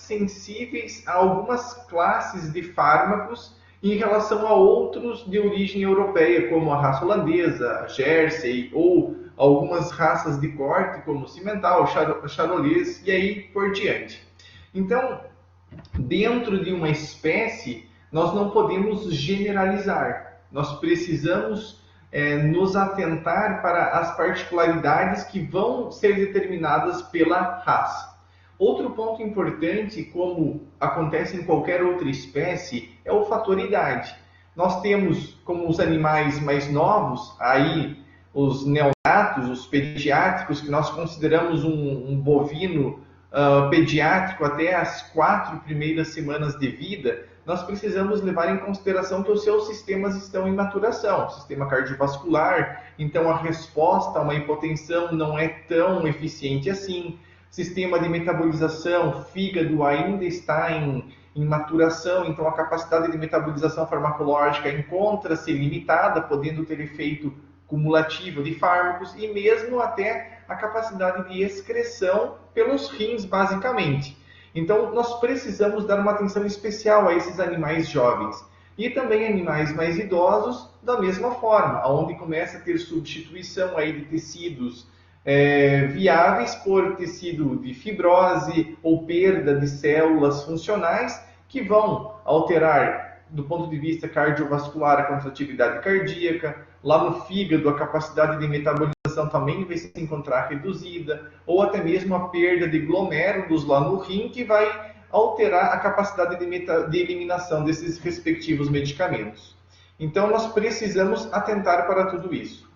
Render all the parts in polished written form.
sensíveis a algumas classes de fármacos em relação a outros de origem europeia, como a raça holandesa, a Jersey, ou algumas raças de corte, como Cimental, Charolês e aí por diante. Então, dentro de uma espécie, nós não podemos generalizar. Nós precisamos nos atentar para as particularidades que vão ser determinadas pela raça. Outro ponto importante, como acontece em qualquer outra espécie, é o fator idade. Nós temos, como os animais mais novos, aí os neonatos, os pediátricos, que nós consideramos um bovino pediátrico até as 4 primeiras semanas de vida, nós precisamos levar em consideração que os seus sistemas estão em maturação, sistema cardiovascular, então a resposta a uma hipotensão não é tão eficiente assim, sistema de metabolização, fígado ainda está em maturação, então a capacidade de metabolização farmacológica encontra-se limitada, podendo ter efeito cumulativo de fármacos e mesmo até a capacidade de excreção pelos rins, basicamente. Então, nós precisamos dar uma atenção especial a esses animais jovens. E também animais mais idosos, da mesma forma, onde começa a ter substituição aí de tecidos viáveis por tecido de fibrose ou perda de células funcionais que vão alterar, do ponto de vista cardiovascular, a contratividade cardíaca. Lá no fígado, a capacidade de metabolização também vai se encontrar reduzida, ou até mesmo a perda de glomérulos lá no rim, que vai alterar a capacidade de eliminação desses respectivos medicamentos. Então, nós precisamos atentar para tudo isso.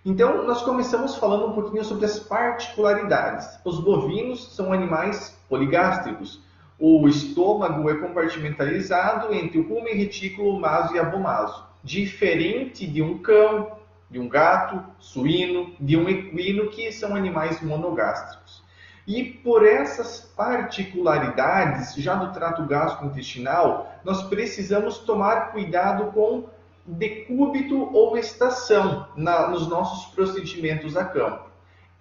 Então, nós começamos falando um pouquinho sobre as particularidades. Os bovinos são animais poligástricos. O estômago é compartimentalizado entre o rumen, retículo, maso e abomaso, diferente de um cão, de um gato, suíno, de um equino, que são animais monogástricos. E por essas particularidades, já do trato gastrointestinal, nós precisamos tomar cuidado com decúbito ou estação nos nossos procedimentos a campo.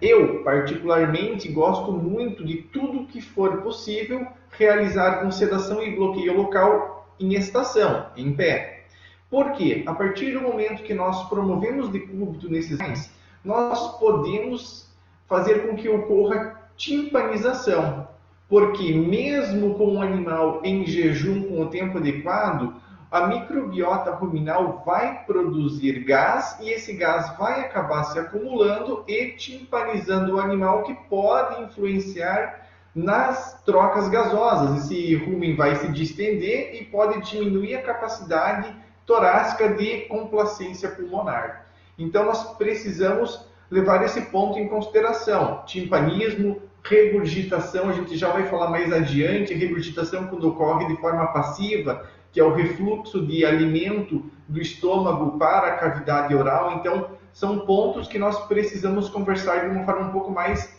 Eu, particularmente, gosto muito de tudo que for possível realizar com sedação e bloqueio local em estação, em pé. Por quê? A partir do momento que nós promovemos decúbito nesses animais, nós podemos fazer com que ocorra timpanização. Porque mesmo com o animal em jejum com o tempo adequado, a microbiota ruminal vai produzir gás e esse gás vai acabar se acumulando e timpanizando o animal, que pode influenciar nas trocas gasosas. Esse rumen vai se distender e pode diminuir a capacidade torácica de complacência pulmonar. Então, nós precisamos levar esse ponto em consideração. Timpanismo, regurgitação, a gente já vai falar mais adiante, regurgitação quando ocorre de forma passiva, que é o refluxo de alimento do estômago para a cavidade oral. Então, são pontos que nós precisamos conversar de uma forma um pouco mais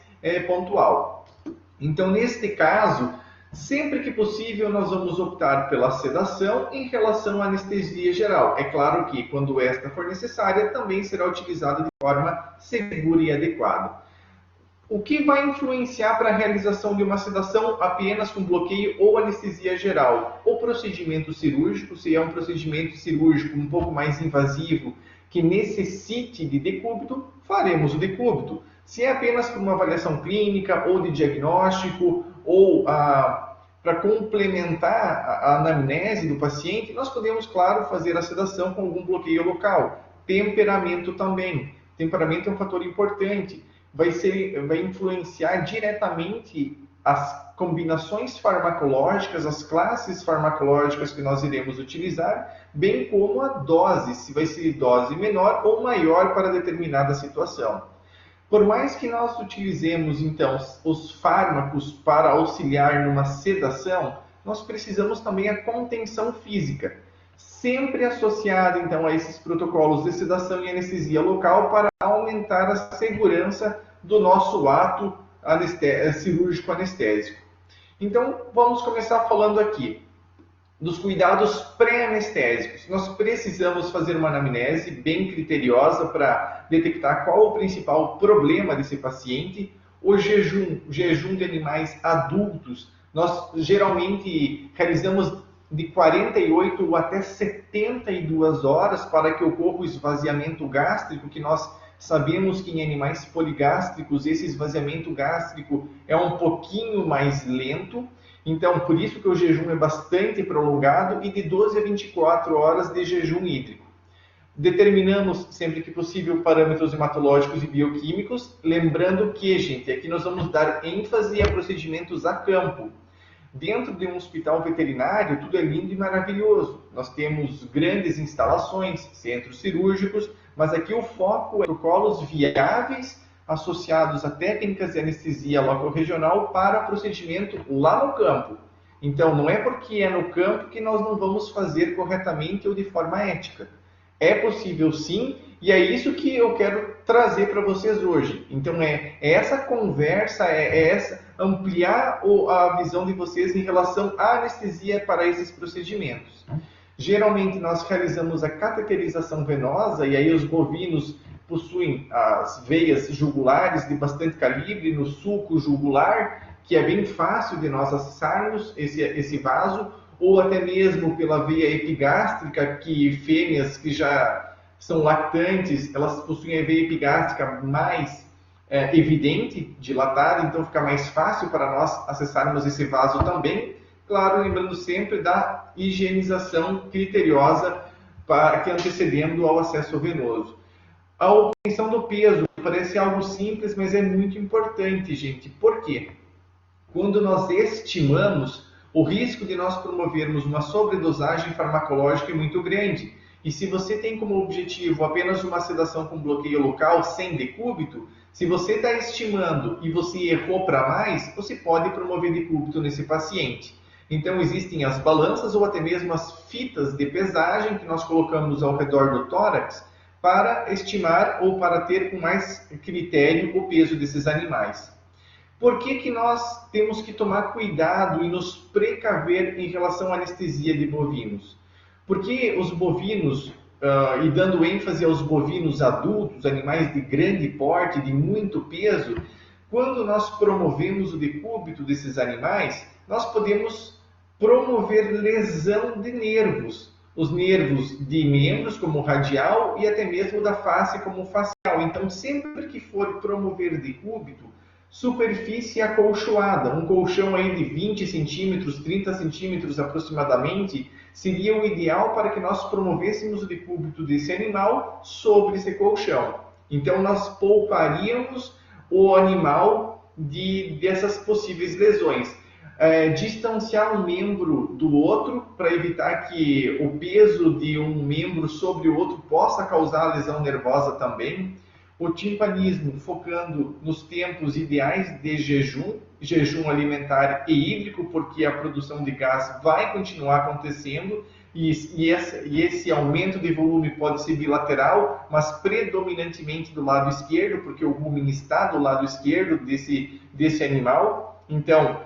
pontual. Então, neste caso, sempre que possível, nós vamos optar pela sedação em relação à anestesia geral. É claro que, quando esta for necessária, também será utilizada de forma segura e adequada. O que vai influenciar para a realização de uma sedação apenas com bloqueio ou anestesia geral? O procedimento cirúrgico, se é um procedimento cirúrgico um pouco mais invasivo, que necessite de decúbito, faremos o decúbito. Se é apenas por uma avaliação clínica ou de diagnóstico, ou para complementar a anamnese do paciente, nós podemos, claro, fazer a sedação com algum bloqueio local. Temperamento também. Temperamento é um fator importante. Vai influenciar diretamente as combinações farmacológicas, as classes farmacológicas que nós iremos utilizar, bem como a dose, se vai ser dose menor ou maior para determinada situação. Por mais que nós utilizemos, então, os fármacos para auxiliar numa sedação, nós precisamos também a contenção física, sempre associada, então, a esses protocolos de sedação e anestesia local para aumentar a segurança do nosso ato cirúrgico anestésico. Então, vamos começar falando aqui dos cuidados pré-anestésicos. Nós precisamos fazer uma anamnese bem criteriosa para detectar qual o principal problema desse paciente. O jejum de animais adultos Nós geralmente realizamos de 48 até 72 horas para que ocorra o esvaziamento gástrico, que nós sabemos que em animais poligástricos esse esvaziamento gástrico é um pouquinho mais lento. Então, por isso que o jejum é bastante prolongado, e de 12 a 24 horas de jejum hídrico. Determinamos, sempre que possível, parâmetros hematológicos e bioquímicos, lembrando que, gente, aqui nós vamos dar ênfase a procedimentos a campo. Dentro de um hospital veterinário, tudo é lindo e maravilhoso. Nós temos grandes instalações, centros cirúrgicos, mas aqui o foco é protocolos viáveis associados a técnicas de anestesia local-regional para procedimento lá no campo. Então, não é porque é no campo que nós não vamos fazer corretamente ou de forma ética. É possível sim, e é isso que eu quero trazer para vocês hoje. Então, é essa conversa, ampliar a visão de vocês em relação à anestesia para esses procedimentos. Geralmente, nós realizamos a cateterização venosa, e aí os bovinos possuem as veias jugulares de bastante calibre no sulco jugular, que é bem fácil de nós acessarmos esse vaso, ou até mesmo pela veia epigástrica, que fêmeas que já são lactantes, elas possuem a veia epigástrica mais evidente, dilatada, então fica mais fácil para nós acessarmos esse vaso também. Claro, lembrando sempre da higienização criteriosa que antecedendo ao acesso venoso. A obtenção do peso parece algo simples, mas é muito importante, gente. Por quê? Quando nós estimamos, o risco de nós promovermos uma sobredosagem farmacológica é muito grande. E se você tem como objetivo apenas uma sedação com bloqueio local sem decúbito, se você está estimando e você errou para mais, você pode promover decúbito nesse paciente. Então existem as balanças ou até mesmo as fitas de pesagem que nós colocamos ao redor do tórax para estimar ou para ter com mais critério o peso desses animais. Por que nós temos que tomar cuidado e nos precaver em relação à anestesia de bovinos? Porque os bovinos, e dando ênfase aos bovinos adultos, animais de grande porte, de muito peso, quando nós promovemos o decúbito desses animais, nós podemos promover lesão de nervos. Os nervos de membros, como o radial, e até mesmo da face, como o facial. Então, sempre que for promover decúbito, superfície acolchoada, um colchão aí de 20 centímetros, 30 centímetros aproximadamente, seria o ideal para que nós promovêssemos o decúbito desse animal sobre esse colchão. Então, nós pouparíamos o animal dessas possíveis lesões. Distanciar um membro do outro para evitar que o peso de um membro sobre o outro possa causar lesão nervosa também. O timpanismo, focando nos tempos ideais de jejum alimentar e hídrico, porque a produção de gás vai continuar acontecendo e esse aumento de volume pode ser bilateral, mas predominantemente do lado esquerdo, porque o rumen está do lado esquerdo desse animal. Então,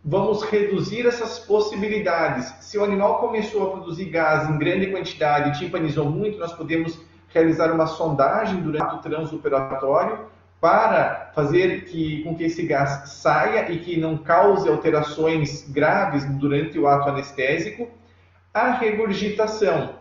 vamos reduzir essas possibilidades. Se o animal começou a produzir gás em grande quantidade e timpanizou muito, nós podemos realizar uma sondagem durante o transoperatório para fazer com que esse gás saia e que não cause alterações graves durante o ato anestésico. A regurgitação.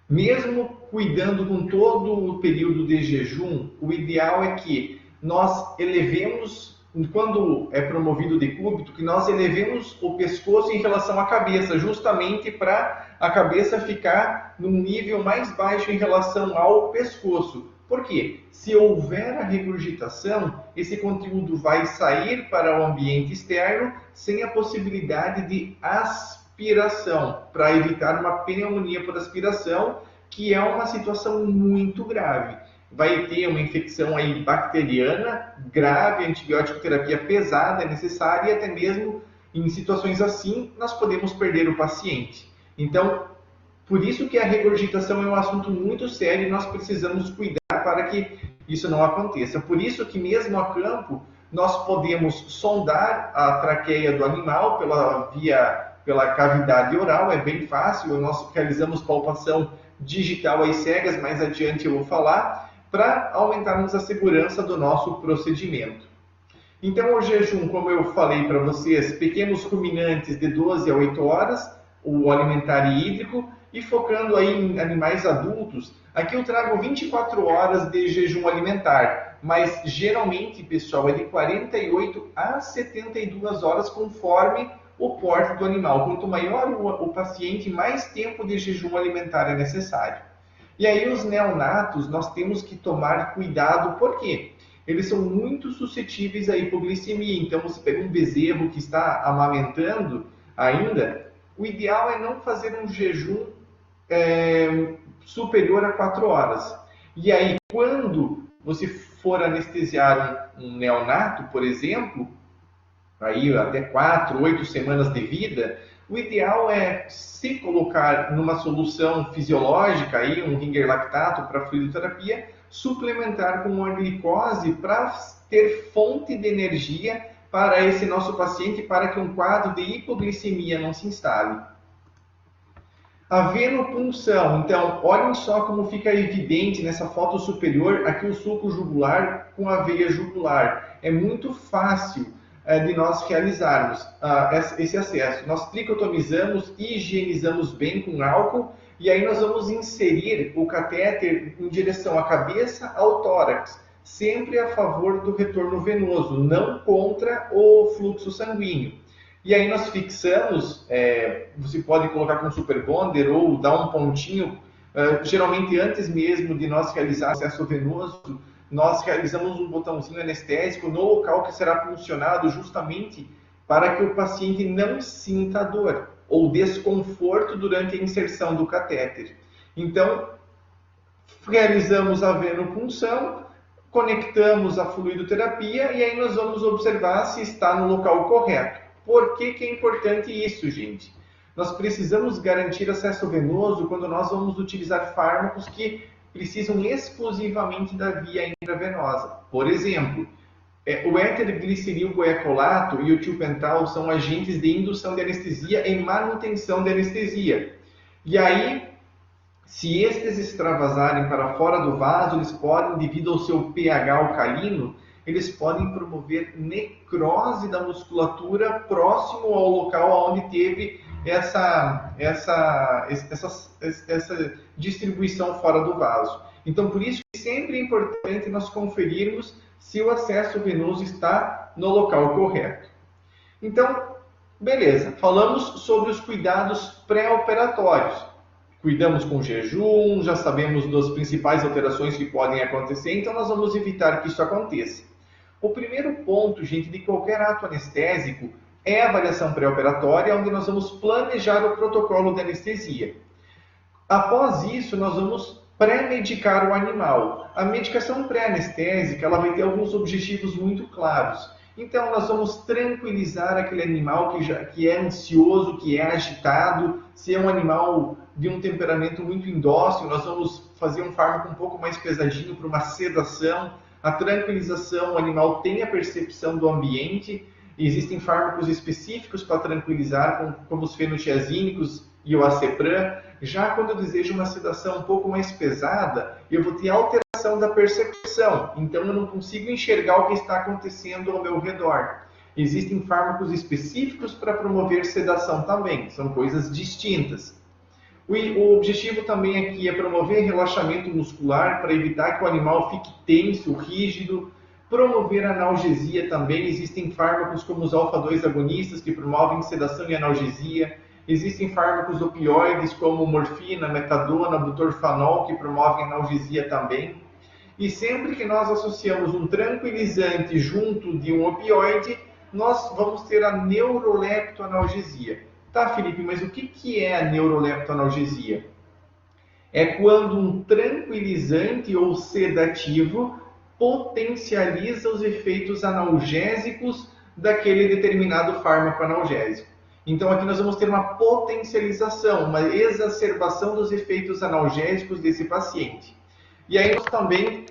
Mesmo cuidando com todo o período de jejum, o ideal é que nós elevemos, quando é promovido o decúbito, que nós elevemos o pescoço em relação à cabeça, justamente para a cabeça ficar num nível mais baixo em relação ao pescoço. Por quê? Se houver a regurgitação, esse conteúdo vai sair para o ambiente externo sem a possibilidade de aspiração, para evitar uma pneumonia por aspiração, que é uma situação muito grave. Vai ter uma infecção aí bacteriana grave, antibiótico terapia pesada é necessária, e até mesmo em situações assim nós podemos perder o paciente. Então, por isso que a regurgitação é um assunto muito sério e nós precisamos cuidar para que isso não aconteça. Por isso que mesmo a campo nós podemos sondar a traqueia do animal pela cavidade oral, é bem fácil, nós realizamos palpação digital às cegas, mais adiante eu vou falar, para aumentarmos a segurança do nosso procedimento. Então, o jejum, como eu falei para vocês, pequenos ruminantes de 12 a 8 horas, o alimentar e hídrico, e focando aí em animais adultos, aqui eu trago 24 horas de jejum alimentar, mas geralmente, pessoal, é de 48 a 72 horas conforme o porte do animal. Quanto maior o paciente, mais tempo de jejum alimentar é necessário. E aí os neonatos, nós temos que tomar cuidado, por quê? Eles são muito suscetíveis à hipoglicemia. Então, você pega um bezerro que está amamentando ainda, o ideal é não fazer um jejum superior a 4 horas. E aí, quando você for anestesiar um neonato, por exemplo, aí até 4, 8 semanas de vida, o ideal é se colocar numa solução fisiológica, aí, um ringer lactato para fluidoterapia, suplementar com uma glicose para ter fonte de energia para esse nosso paciente, para que um quadro de hipoglicemia não se instale. A venopunção, então, olhem só como fica evidente nessa foto superior, aqui o sulco jugular com a veia jugular. É muito fácil de nós realizarmos esse acesso. Nós tricotomizamos e higienizamos bem com álcool, e aí nós vamos inserir o catéter em direção à cabeça ao tórax, sempre a favor do retorno venoso, não contra o fluxo sanguíneo. E aí nós fixamos, você pode colocar com super bonder ou dar um pontinho, geralmente antes mesmo de nós realizar o acesso venoso, nós realizamos um botãozinho anestésico no local que será puncionado justamente para que o paciente não sinta dor ou desconforto durante a inserção do catéter. Então, realizamos a venopunção, conectamos a fluidoterapia e aí nós vamos observar se está no local correto. Por que é importante isso, gente? Nós precisamos garantir acesso venoso quando nós vamos utilizar fármacos que precisam exclusivamente da via intravenosa. Por exemplo, o éter-gliceril goecolato e o tiopental são agentes de indução de anestesia e manutenção de anestesia. E aí, se estes extravasarem para fora do vaso, eles podem, devido ao seu pH alcalino, eles podem promover necrose da musculatura próximo ao local onde teve essa distribuição fora do vaso. Então, por isso que sempre é importante nós conferirmos se o acesso venoso está no local correto. Então, beleza, falamos sobre os cuidados pré-operatórios. Cuidamos com jejum, já sabemos das principais alterações que podem acontecer, então nós vamos evitar que isso aconteça. O primeiro ponto, gente, de qualquer ato anestésico é a avaliação pré-operatória, onde nós vamos planejar o protocolo de anestesia. Após isso, nós vamos pré-medicar o animal. A medicação pré-anestésica ela vai ter alguns objetivos muito claros. Então, nós vamos tranquilizar aquele animal que é ansioso, que é agitado. Se é um animal de um temperamento muito indócil, nós vamos fazer um fármaco um pouco mais pesadinho para uma sedação. A tranquilização, o animal tem a percepção do ambiente. Existem fármacos específicos para tranquilizar, como os fenotiazínicos e o acepram. Já quando eu desejo uma sedação um pouco mais pesada, eu vou ter alteração da percepção. Então, eu não consigo enxergar o que está acontecendo ao meu redor. Existem fármacos específicos para promover sedação também. São coisas distintas. O objetivo também aqui é promover relaxamento muscular para evitar que o animal fique tenso, rígido. Promover analgesia também. Existem fármacos como os alfa-2 agonistas que promovem sedação e analgesia. Existem fármacos opioides como morfina, metadona, butorfanol que promovem analgesia também. E sempre que nós associamos um tranquilizante junto de um opioide, nós vamos ter a neuroleptoanalgesia. Tá, Felipe, mas o que é a neuroleptoanalgesia? É quando um tranquilizante ou sedativo potencializa os efeitos analgésicos daquele determinado fármaco analgésico. Então aqui nós vamos ter uma potencialização, uma exacerbação dos efeitos analgésicos desse paciente. E aí nós também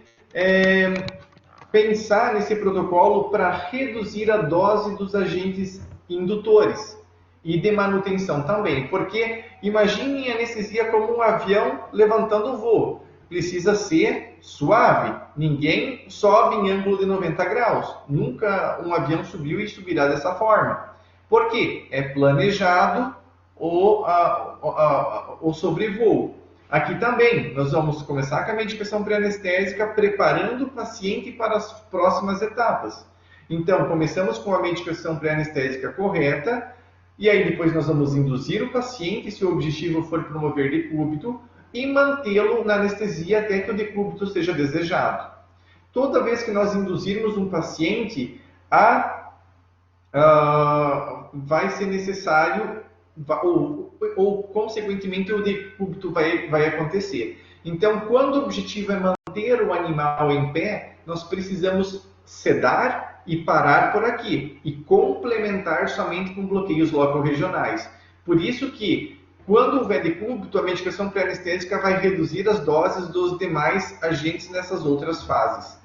pensar nesse protocolo para reduzir a dose dos agentes indutores e de manutenção também, porque imaginem a anestesia como um avião levantando o voo. precisa ser suave. Ninguém sobe em ângulo de 90 graus. Nunca um avião subiu e subirá dessa forma. Por quê? É planejado o sobrevoo. Aqui também, nós vamos começar com a medicação pré-anestésica, preparando o paciente para as próximas etapas. Então, começamos com a medicação pré-anestésica correta, e aí depois nós vamos induzir o paciente, se o objetivo for promover decúbito, e mantê-lo na anestesia até que o decúbito seja desejado. Toda vez que nós induzirmos um paciente, vai ser necessário, ou consequentemente o decúbito vai acontecer. Então, quando o objetivo é manter o animal em pé, nós precisamos sedar e parar por aqui, e complementar somente com bloqueios locorregionais. Por isso que, quando houver decúbito, a medicação pré-anestésica vai reduzir as doses dos demais agentes nessas outras fases.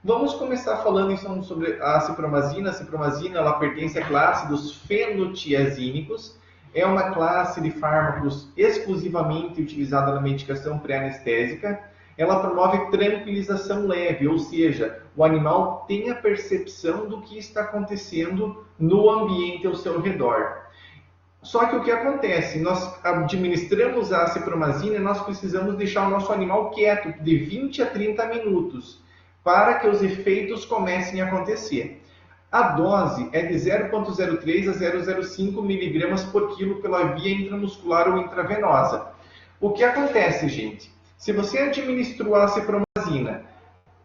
Vamos começar falando então sobre a cipromazina. A cipromazina, ela pertence à classe dos fenotiazínicos. É uma classe de fármacos exclusivamente utilizada na medicação pré-anestésica. Ela promove tranquilização leve, ou seja, o animal tem a percepção do que está acontecendo no ambiente ao seu redor. Só que o que acontece? Nós administramos a cipromazina e nós precisamos deixar o nosso animal quieto de 20 a 30 minutos para que os efeitos comecem a acontecer. A dose é de 0,03 a 0,05 mg por quilo pela via intramuscular ou intravenosa. O que acontece, gente? Se você administrou a cipromazina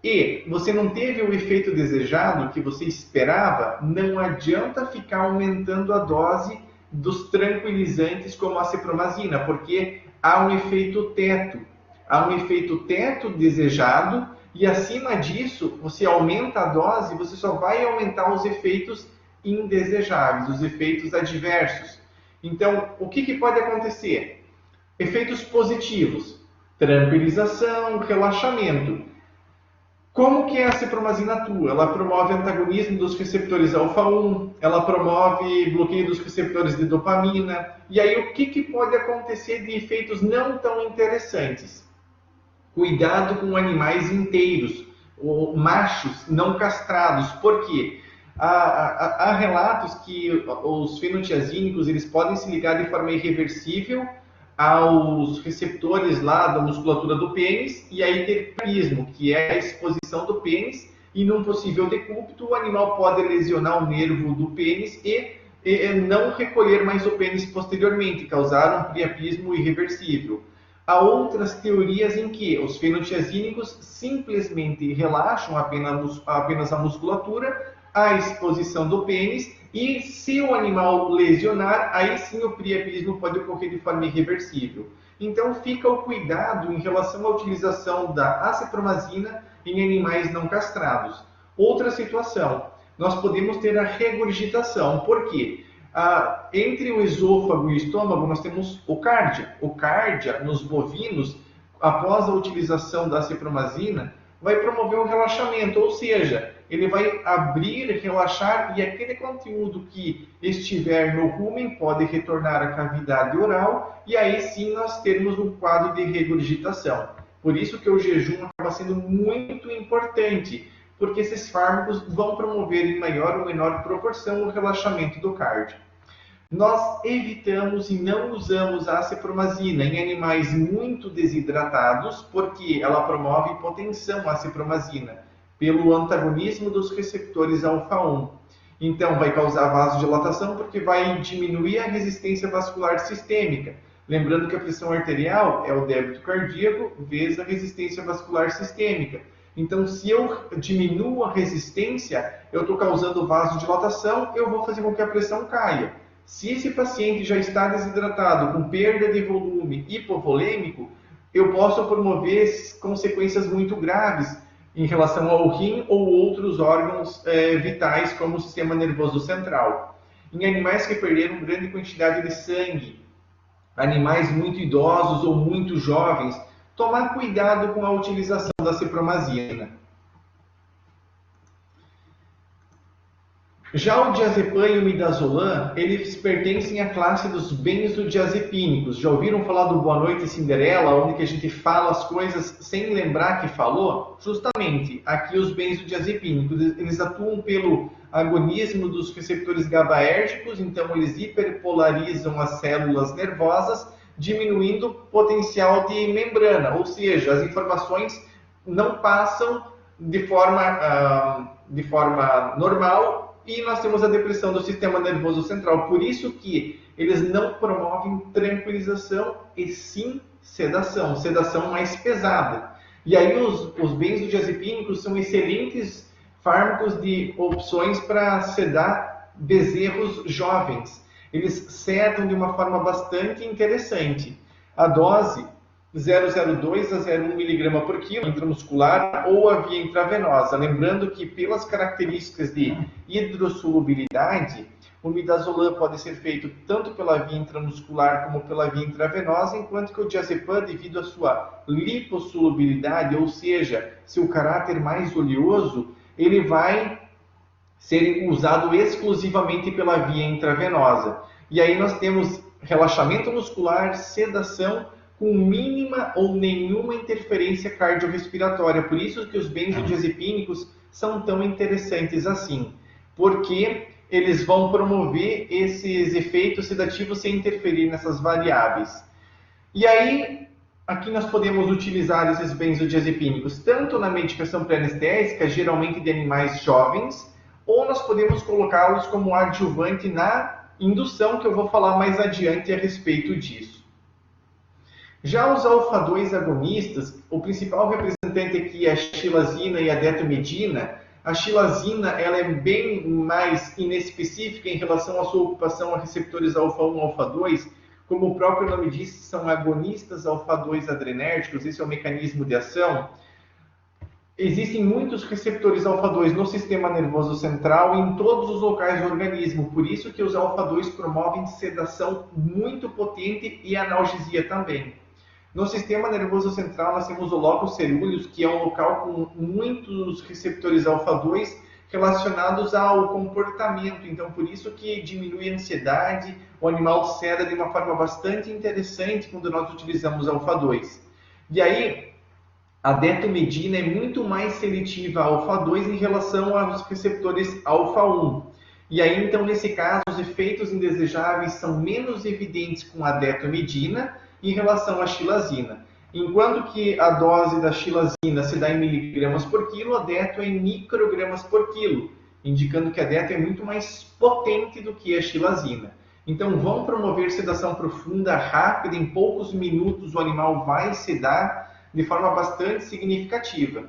e você não teve o efeito desejado que você esperava, não adianta ficar aumentando a dose dos tranquilizantes como a cipromazina, porque há um efeito teto. Há um efeito teto desejado e acima disso, você aumenta a dose, você só vai aumentar os efeitos indesejáveis, os efeitos adversos. Então, o que pode acontecer? Efeitos positivos: tranquilização, relaxamento. Como que a cipromazina atua? Ela promove antagonismo dos receptores alfa-1, ela promove bloqueio dos receptores de dopamina. E aí o que pode acontecer de efeitos não tão interessantes? Cuidado com animais inteiros, ou machos não castrados. Por quê? Há relatos que os fenotiazínicos eles podem se ligar de forma irreversível aos receptores lá da musculatura do pênis e aí ter priapismo, que é a exposição do pênis, e num possível decúbito o animal pode lesionar o nervo do pênis e não recolher mais o pênis posteriormente, causar um priapismo irreversível. Há outras teorias em que os fenotiazínicos simplesmente relaxam apenas a musculatura, a exposição do pênis, e se o animal lesionar, aí sim o priapismo pode ocorrer de forma irreversível. Então fica o cuidado em relação à utilização da acipromazina em animais não castrados. Outra situação, nós podemos ter a regurgitação. Por quê? Entre o esôfago e o estômago nós temos o cárdia. O cárdia nos bovinos, após a utilização da cipromazina, vai promover um relaxamento, ou seja, ele vai abrir, relaxar, e aquele conteúdo que estiver no rumen pode retornar à cavidade oral, e aí sim nós termos um quadro de regurgitação. Por isso que o jejum acaba sendo muito importante, porque esses fármacos vão promover em maior ou menor proporção o relaxamento do cárdio. Nós evitamos e não usamos a cipromazina em animais muito desidratados, porque ela promove hipotensão, a cipromazina, pelo antagonismo dos receptores alfa-1. Então, vai causar vasodilatação porque vai diminuir a resistência vascular sistêmica. Lembrando que a pressão arterial é o débito cardíaco vezes a resistência vascular sistêmica. Então, se eu diminuo a resistência, eu estou causando vasodilatação, eu vou fazer com que a pressão caia. Se esse paciente já está desidratado, com perda de volume, hipovolêmico, eu posso promover consequências muito graves em relação ao rim ou outros órgãos vitais, como o sistema nervoso central. Em animais que perderam grande quantidade de sangue, animais muito idosos ou muito jovens, tomar cuidado com a utilização da cipromazina. Já o diazepam e o midazolam, eles pertencem à classe dos benzodiazepínicos. Já ouviram falar do Boa Noite Cinderela, onde que a gente fala as coisas sem lembrar que falou? Justamente, aqui os benzodiazepínicos, eles atuam pelo agonismo dos receptores GABAérgicos, então eles hiperpolarizam as células nervosas, diminuindo o potencial de membrana, ou seja, as informações não passam de forma normal, e nós temos a depressão do sistema nervoso central. Por isso que eles não promovem tranquilização e sim sedação, sedação mais pesada. E aí os benzodiazepínicos são excelentes fármacos de opções para sedar bezerros jovens. Eles sedam de uma forma bastante interessante. A dose 0,02 a 0,1 mg por quilo intramuscular ou a via intravenosa. Lembrando que, pelas características de hidrossolubilidade, o midazolam pode ser feito tanto pela via intramuscular como pela via intravenosa, enquanto que o diazepam, devido à sua lipossolubilidade, ou seja, seu caráter mais oleoso, ele vai ser usado exclusivamente pela via intravenosa. E aí nós temos relaxamento muscular, sedação, com mínima ou nenhuma interferência cardiorrespiratória. Por isso que os benzodiazepínicos são tão interessantes assim, porque eles vão promover esses efeitos sedativos sem interferir nessas variáveis. E aí, aqui nós podemos utilizar esses benzodiazepínicos tanto na medicação pré-anestésica, geralmente de animais jovens, ou nós podemos colocá-los como adjuvante na indução, que eu vou falar mais adiante a respeito disso. Já os alfa-2 agonistas, o principal representante aqui é a xilazina e a detomedina. A xilazina ela é bem mais inespecífica em relação à sua ocupação a receptores alfa-1 e alfa-2. Como o próprio nome diz, são agonistas alfa-2 adrenérgicos, esse é o mecanismo de ação. Existem muitos receptores alfa-2 no sistema nervoso central e em todos os locais do organismo, por isso que os alfa-2 promovem sedação muito potente e analgesia também. No sistema nervoso central, nós temos o locus ceruleus, que é um local com muitos receptores alfa-2 relacionados ao comportamento. Então, por isso que diminui a ansiedade, o animal seda de uma forma bastante interessante quando nós utilizamos alfa-2. E aí, a detomedina é muito mais seletiva a alfa-2 em relação aos receptores alfa-1. E aí, então, nesse caso, os efeitos indesejáveis são menos evidentes com a detomedina em relação à xilazina. Enquanto que a dose da xilazina se dá em miligramas por quilo, a deto é em microgramas por quilo, indicando que a deto é muito mais potente do que a xilazina. Então, vão promover sedação profunda, rápida, em poucos minutos o animal vai sedar de forma bastante significativa.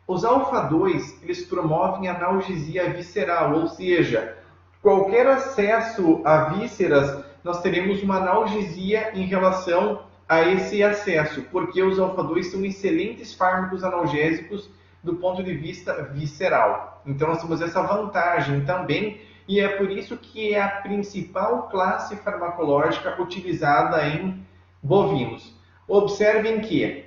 Os alfa-2, eles promovem analgesia visceral, ou seja, qualquer acesso a vísceras, nós teremos uma analgesia em relação a esse acesso, porque os alfa-2 são excelentes fármacos analgésicos do ponto de vista visceral. Então, nós temos essa vantagem também, e é por isso que é a principal classe farmacológica utilizada em bovinos. Observem que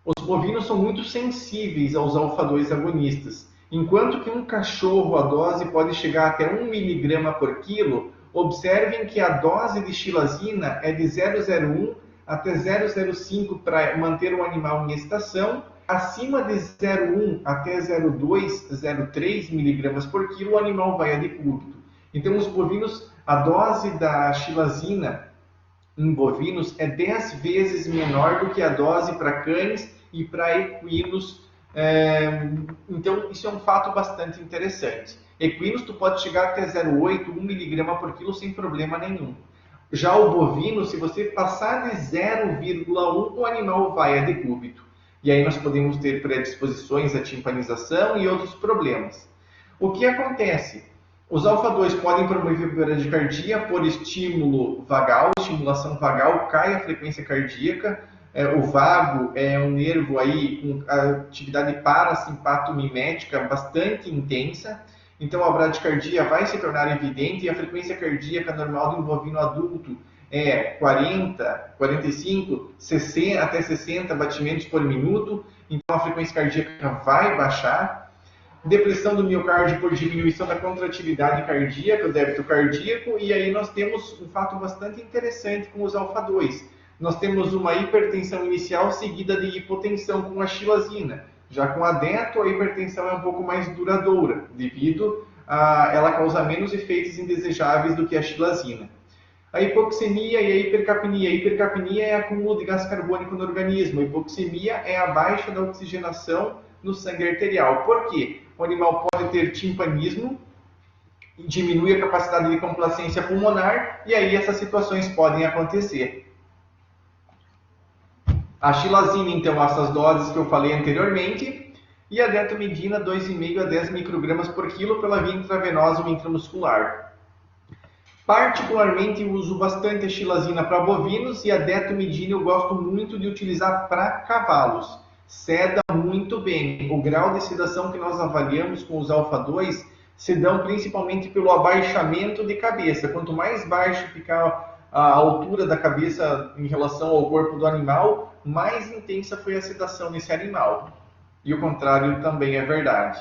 os bovinos são muito sensíveis aos alfa-2 agonistas. Enquanto que um cachorro, a dose pode chegar até 1 mg por quilo, observem que a dose de xilazina é de 0,01 até 0,05 para manter o animal em estação. Acima de 0,1 até 0,2, 0,3 mg por quilo, o animal vai a decúbito. Então, os bovinos, a dose da xilazina em bovinos é 10 vezes menor do que a dose para cães e para equinos. Então, isso é um fato bastante interessante. Equinos, tu pode chegar até 0,8, 1 mg por quilo sem problema nenhum. Já o bovino, se você passar de 0,1, o animal vai a decúbito. E aí nós podemos ter predisposições à timpanização e outros problemas. O que acontece? Os alfa-2 podem promover bradicardia por estímulo vagal, estimulação vagal, cai a frequência cardíaca. O vago é um nervo aí com atividade parasimpatomimética bastante intensa. Então a bradicardia vai se tornar evidente e a frequência cardíaca normal de um bovino adulto é 40, 45, 60, até 60 batimentos por minuto. Então a frequência cardíaca vai baixar. depressão do miocárdio por diminuição da contratilidade cardíaca, o débito cardíaco, e aí nós temos um fato bastante interessante com os alfa-2. Nós temos uma hipertensão inicial seguida de hipotensão com a xilazina. Já com a deto, a hipertensão é um pouco mais duradoura, devido a ela causar menos efeitos indesejáveis do que a xilazina. A hipoxemia e a hipercapnia. A hipercapnia é acúmulo de gás carbônico no organismo. A hipoxemia é a baixa da oxigenação no sangue arterial. Por quê? O animal pode ter timpanismo, diminui a capacidade de complacência pulmonar, e aí essas situações podem acontecer. A xilazina, então, essas doses que eu falei anteriormente, e a detomidina, 2,5 a 10 microgramas por quilo pela via intravenosa ou intramuscular. Particularmente, eu uso bastante a xilazina para bovinos e a detomidina eu gosto muito de utilizar para cavalos. Seda muito bem. O grau de sedação que nós avaliamos com os alfa-2 se dão principalmente pelo abaixamento de cabeça. Quanto mais baixo ficar a altura da cabeça em relação ao corpo do animal, mais intensa foi a sedação nesse animal. E o contrário também é verdade.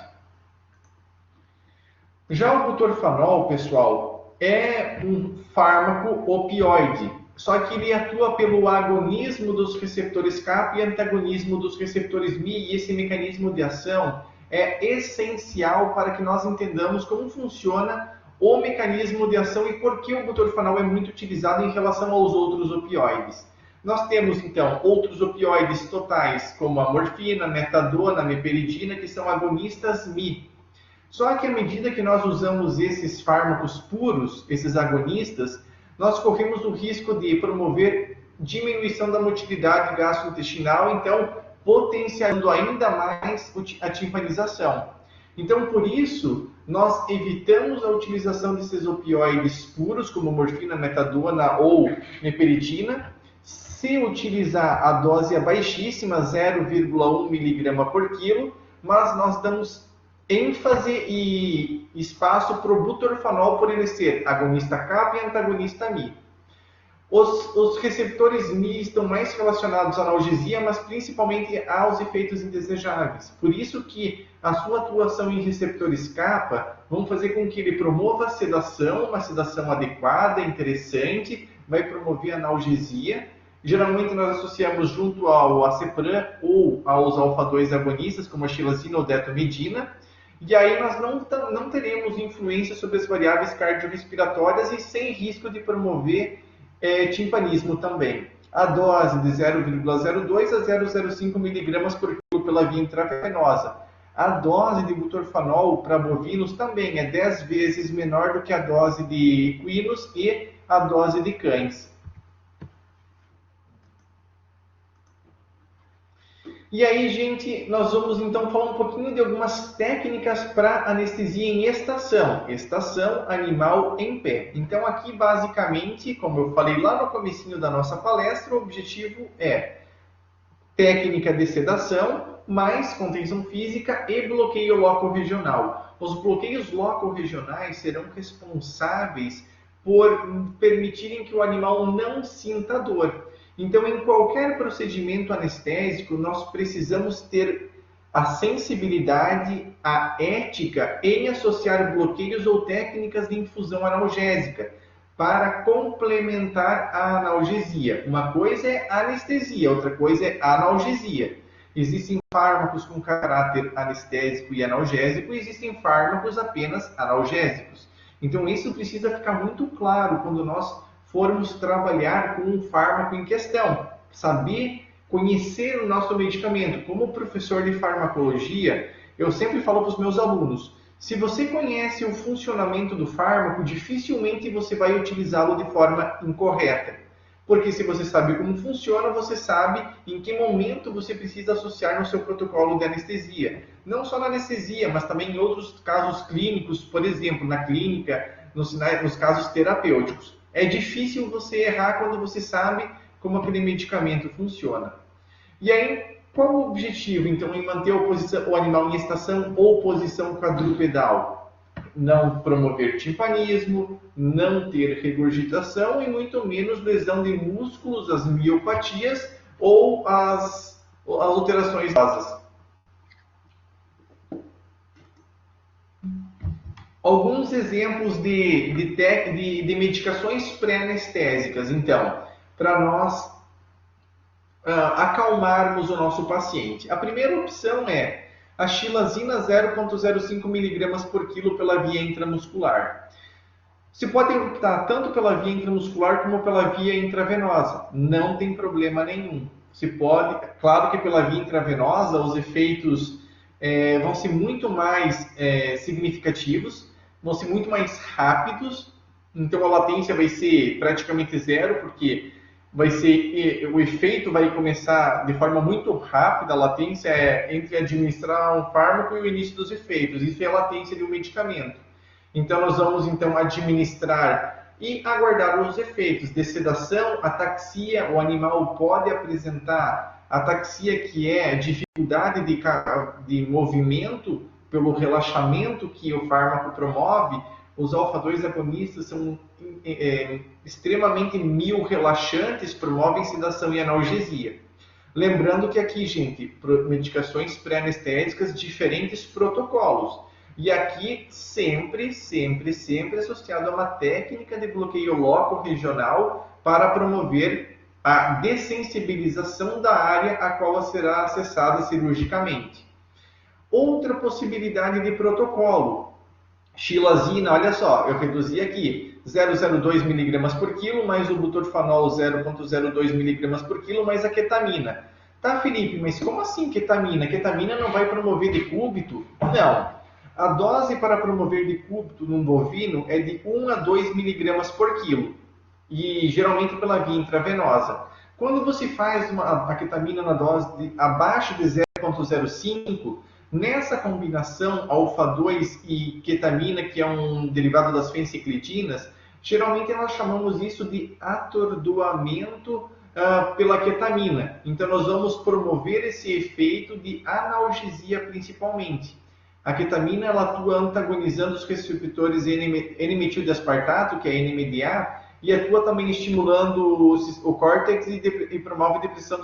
Já o butorfanol, pessoal, é um fármaco opioide, só que ele atua pelo agonismo dos receptores kappa e antagonismo dos receptores Mi, e esse mecanismo de ação é essencial para que nós entendamos como funciona o mecanismo de ação e por que o butorfanol é muito utilizado em relação aos outros opioides. Nós temos, então, outros opioides totais, como a morfina, metadona, meperidina, que são agonistas Mi. Só que à medida que nós usamos esses fármacos puros, esses agonistas, nós corremos o risco de promover diminuição da motilidade gastrointestinal, então potencializando ainda mais a timpanização. Então, por isso, nós evitamos a utilização desses opioides puros, como morfina, metadona ou meperidina. Se utilizar a dose é baixíssima, 0,1 mg por quilo, mas nós damos ênfase e espaço para o butorfanol por ele ser agonista kappa e antagonista Mi. Os receptores Mi estão mais relacionados à analgesia, mas principalmente aos efeitos indesejáveis. Por isso que a sua atuação em receptores kappa vão fazer com que ele promova a sedação, uma sedação adequada, interessante, vai promover a analgesia. Geralmente nós associamos junto ao acepram ou aos alfa-2 agonistas, como a xilazina ou detomidina, e aí nós não teremos influência sobre as variáveis cardiorrespiratórias e sem risco de promover timpanismo também. A dose de 0,02 a 0,05 mg por quilo pela via intravenosa. A dose de butorfanol para bovinos também é 10 vezes menor do que a dose de equinos e a dose de cães. E aí, gente, nós vamos então falar um pouquinho de algumas técnicas para anestesia em estação animal em pé. Então aqui, basicamente, como eu falei lá no comecinho da nossa palestra, o objetivo é técnica de sedação, mais contenção física e bloqueio loco-regional. Os bloqueios loco-regionais serão responsáveis por permitirem que o animal não sinta dor. Então, em qualquer procedimento anestésico, nós precisamos ter a sensibilidade, a ética em associar bloqueios ou técnicas de infusão analgésica para complementar a analgesia. Uma coisa é anestesia, outra coisa é analgesia. Existem fármacos com caráter anestésico e analgésico, e existem fármacos apenas analgésicos. Então, isso precisa ficar muito claro quando nós formos trabalhar com um fármaco em questão. Saber conhecer o nosso medicamento. Como professor de farmacologia, eu sempre falo para os meus alunos, se você conhece o funcionamento do fármaco, dificilmente você vai utilizá-lo de forma incorreta. Porque se você sabe como funciona, você sabe em que momento você precisa associar no seu protocolo de anestesia. Não só na anestesia, mas também em outros casos clínicos, por exemplo, na clínica, nos casos terapêuticos. É difícil você errar quando você sabe como aquele medicamento funciona. E aí, qual o objetivo, então, em manter o animal em estação ou posição quadrupedal? Não promover timpanismo, não ter regurgitação e muito menos lesão de músculos, as miopatias ou as alterações vasas. Alguns exemplos de medicações pré-anestésicas, então, para nós acalmarmos o nosso paciente. A primeira opção é a xilazina 0,05 mg por quilo pela via intramuscular. Se pode optar tanto pela via intramuscular como pela via intravenosa, não tem problema nenhum. Se pode, claro que pela via intravenosa os efeitos vão ser muito mais significativos, vão ser muito mais rápidos, então a latência vai ser praticamente zero, porque o efeito vai começar de forma muito rápida. A latência é entre administrar um fármaco e o início dos efeitos. Isso é a latência de um medicamento. Então nós vamos então administrar e aguardar os efeitos de sedação, ataxia. O animal pode apresentar ataxia, que é dificuldade de movimento pelo relaxamento que o fármaco promove. Os alfa-2 agonistas são extremamente miorrelaxantes, promovem sedação e analgesia. Lembrando que aqui, gente, medicações pré-anestésicas, diferentes protocolos. E aqui sempre associado a uma técnica de bloqueio loco-regional para promover a dessensibilização da área a qual será acessada cirurgicamente. Outra possibilidade de protocolo, xilazina, olha só, eu reduzi aqui 0,02 mg por quilo, mais o butorfanol 0,02 mg por quilo, mais a ketamina. Tá, Felipe, mas como assim ketamina? Ketamina não vai promover decúbito? Não. A dose para promover decúbito num bovino é de 1 a 2 mg por quilo, e geralmente pela via intravenosa. Quando você faz a ketamina na dose abaixo de 0,05, nessa combinação alfa-2 e ketamina, que é um derivado das fenciclidinas, geralmente nós chamamos isso de atordoamento pela ketamina. Então nós vamos promover esse efeito de analgesia principalmente. A ketamina ela atua antagonizando os receptores N-metildeaspartato, que é NMDA, e atua também estimulando o córtex e promove depressão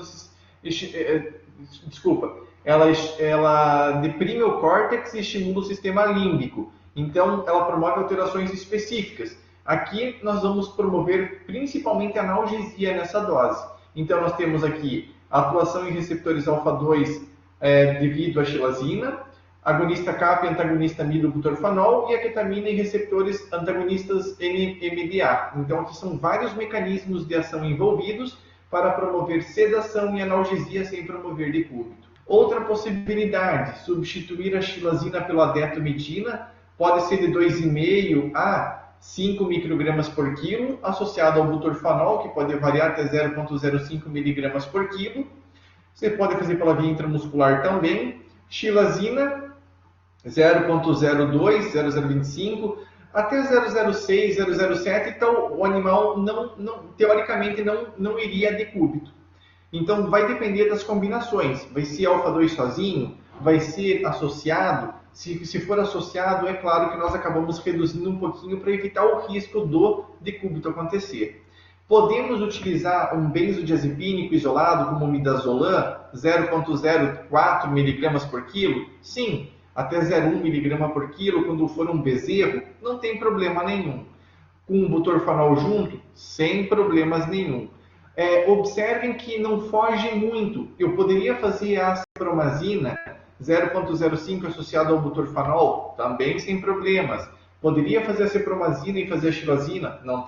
ela deprime o córtex e estimula o sistema límbico. Então, ela promove alterações específicas. Aqui nós vamos promover principalmente analgesia nessa dose. Então, nós temos aqui a atuação em receptores alfa-2 devido à xilazina, agonista kappa e antagonista amido-butorfanol, e a ketamina em receptores antagonistas NMDA. Então, aqui são vários mecanismos de ação envolvidos para promover sedação e analgesia sem promover decúbito. Outra possibilidade, substituir a xilazina pela detomidina, pode ser de 2,5 a 5 microgramas por quilo, associado ao butorfanol, que pode variar até 0,05 miligramas por quilo. Você pode fazer pela via intramuscular também. Xilazina, 0,02, 0,025, até 0,06, 0,07, então o animal teoricamente não iria a decúbito. Então vai depender das combinações, vai ser alfa-2 sozinho, vai ser associado. Se for associado, é claro que nós acabamos reduzindo um pouquinho para evitar o risco do decúbito acontecer. Podemos utilizar um benzodiazepínico isolado como o midazolam, 0,04 mg por quilo? Sim, até 0,1 mg por quilo, quando for um bezerro, não tem problema nenhum. Com o butorfanol junto, sem problemas nenhum. Observem que não foge muito. Eu poderia fazer a cipromazina 0,05 associado ao butorfanol, também sem problemas. Poderia fazer a cipromazina e fazer a xilazina, não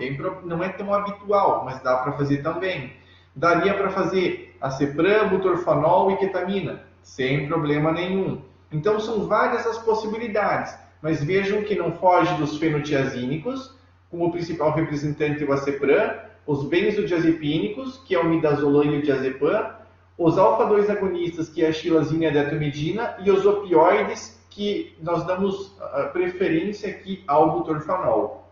é tão habitual, mas dá para fazer também. Daria para fazer a Cepram, butorfanol e ketamina, sem problema nenhum. Então são várias as possibilidades, mas vejam que não foge dos fenotiazínicos, como o principal representante o Acepram, os benzodiazepínicos, que é o midazolam e o diazepam, os alfa-2 agonistas, que é a xilazina e a detomidina, e os opioides, que nós damos preferência aqui ao butorfanol.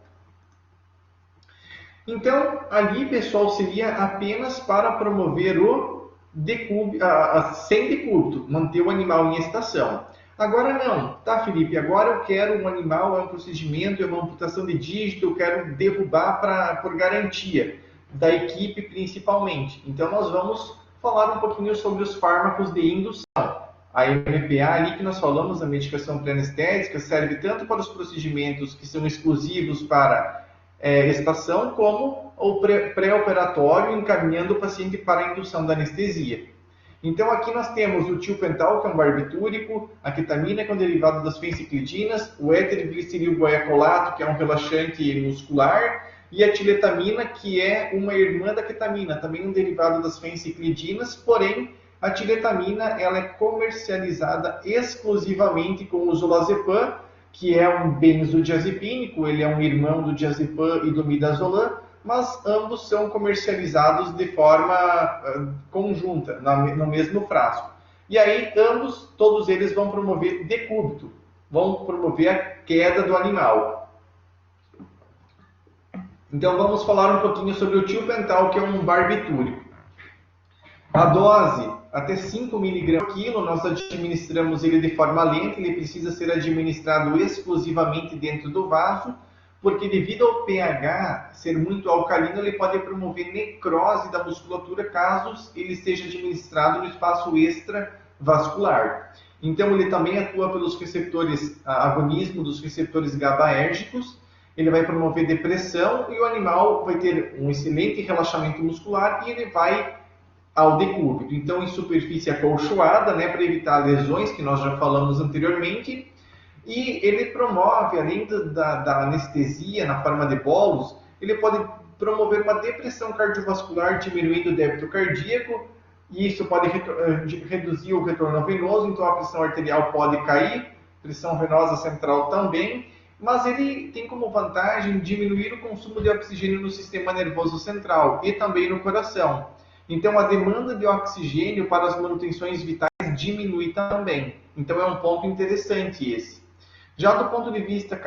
Então, ali, pessoal, seria apenas para promover o sem decúbito, manter o animal em estação. Agora não, tá, Felipe? Agora eu quero um animal, é um procedimento, é uma amputação de dígito, eu quero derrubar por garantia da equipe principalmente. Então nós vamos falar um pouquinho sobre os fármacos de indução. A MPA ali que nós falamos, a medicação pré-anestésica, serve tanto para os procedimentos que são exclusivos para estação, como o pré-operatório, encaminhando o paciente para a indução da anestesia. Então aqui nós temos o tiopental, que é um barbitúrico, a ketamina, que é um derivado das fenciclidinas, o éter-gliceril guaiacolato, que é um relaxante muscular, e a tiletamina, que é uma irmã da ketamina, também um derivado das fenciclidinas, porém a tiletamina ela é comercializada exclusivamente com o zolazepam, que é um benzodiazepínico, ele é um irmão do diazepam e do midazolam, mas ambos são comercializados de forma conjunta, no mesmo frasco. E aí, todos eles vão promover decúbito, vão promover a queda do animal. Então, vamos falar um pouquinho sobre o tiopental, que é um barbitúrico. A dose, até 5 mg por quilo, nós administramos ele de forma lenta, ele precisa ser administrado exclusivamente dentro do vaso, porque devido ao pH ser muito alcalino, ele pode promover necrose da musculatura caso ele seja administrado no espaço extravascular. Então ele também atua pelos receptores, agonismo dos receptores GABAérgicos, ele vai promover depressão e o animal vai ter um excelente relaxamento muscular e ele vai ao decúbito. Então em superfície acolchoada, para evitar lesões que nós já falamos anteriormente. E ele promove, além da anestesia na forma de bolos, ele pode promover uma depressão cardiovascular, diminuindo o débito cardíaco, e isso pode reduzir o retorno venoso, então a pressão arterial pode cair, pressão venosa central também, mas ele tem como vantagem diminuir o consumo de oxigênio no sistema nervoso central e também no coração. Então a demanda de oxigênio para as manutenções vitais diminui também. Então é um ponto interessante esse. Já do ponto de vista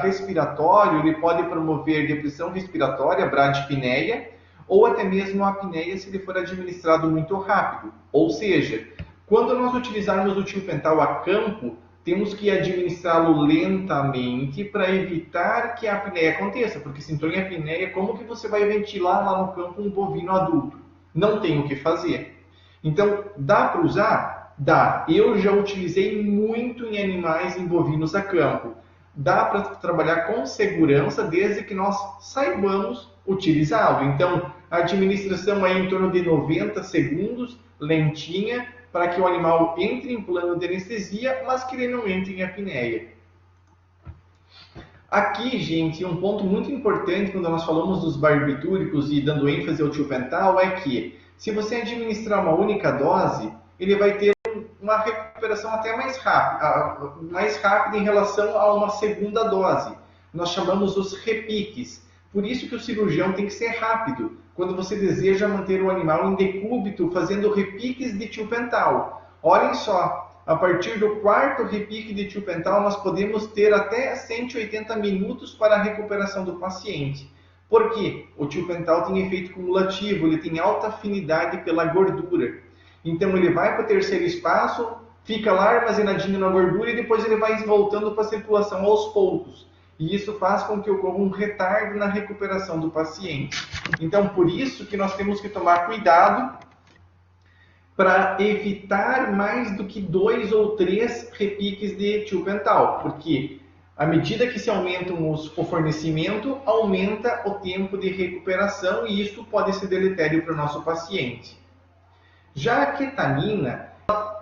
respiratório, ele pode promover depressão respiratória, bradipneia, ou até mesmo a apneia se ele for administrado muito rápido. Ou seja, quando nós utilizarmos o tiopental a campo, temos que administrá-lo lentamente para evitar que a apneia aconteça, porque se entrou em apneia, como que você vai ventilar lá no campo um bovino adulto? Não tem o que fazer. Então, dá para usar? Dá. Eu já utilizei muito em animais, em bovinos a campo. Dá para trabalhar com segurança desde que nós saibamos utilizá-lo. Então, a administração é em torno de 90 segundos, lentinha, para que o animal entre em plano de anestesia, mas que ele não entre em apneia. Aqui, gente, um ponto muito importante quando nós falamos dos barbitúricos e dando ênfase ao tiopental é que, se você administrar uma única dose, ele vai ter uma recuperação até mais rápida em relação a uma segunda dose. Nós chamamos os repiques. Por isso que o cirurgião tem que ser rápido, quando você deseja manter o animal em decúbito, fazendo repiques de tiopental. Olhem só, a partir do quarto repique de tiopental, nós podemos ter até 180 minutos para a recuperação do paciente. Por quê? O tiopental tem efeito cumulativo, ele tem alta afinidade pela gordura. Então ele vai para o terceiro espaço, fica lá armazenadinho na gordura e depois ele vai voltando para a circulação aos poucos. E isso faz com que ocorra um retardo na recuperação do paciente. Então por isso que nós temos que tomar cuidado para evitar mais do que 2 ou 3 repiques de tiopental, porque à medida que se aumenta o fornecimento, aumenta o tempo de recuperação e isso pode ser deletério para o nosso paciente. Já a ketamina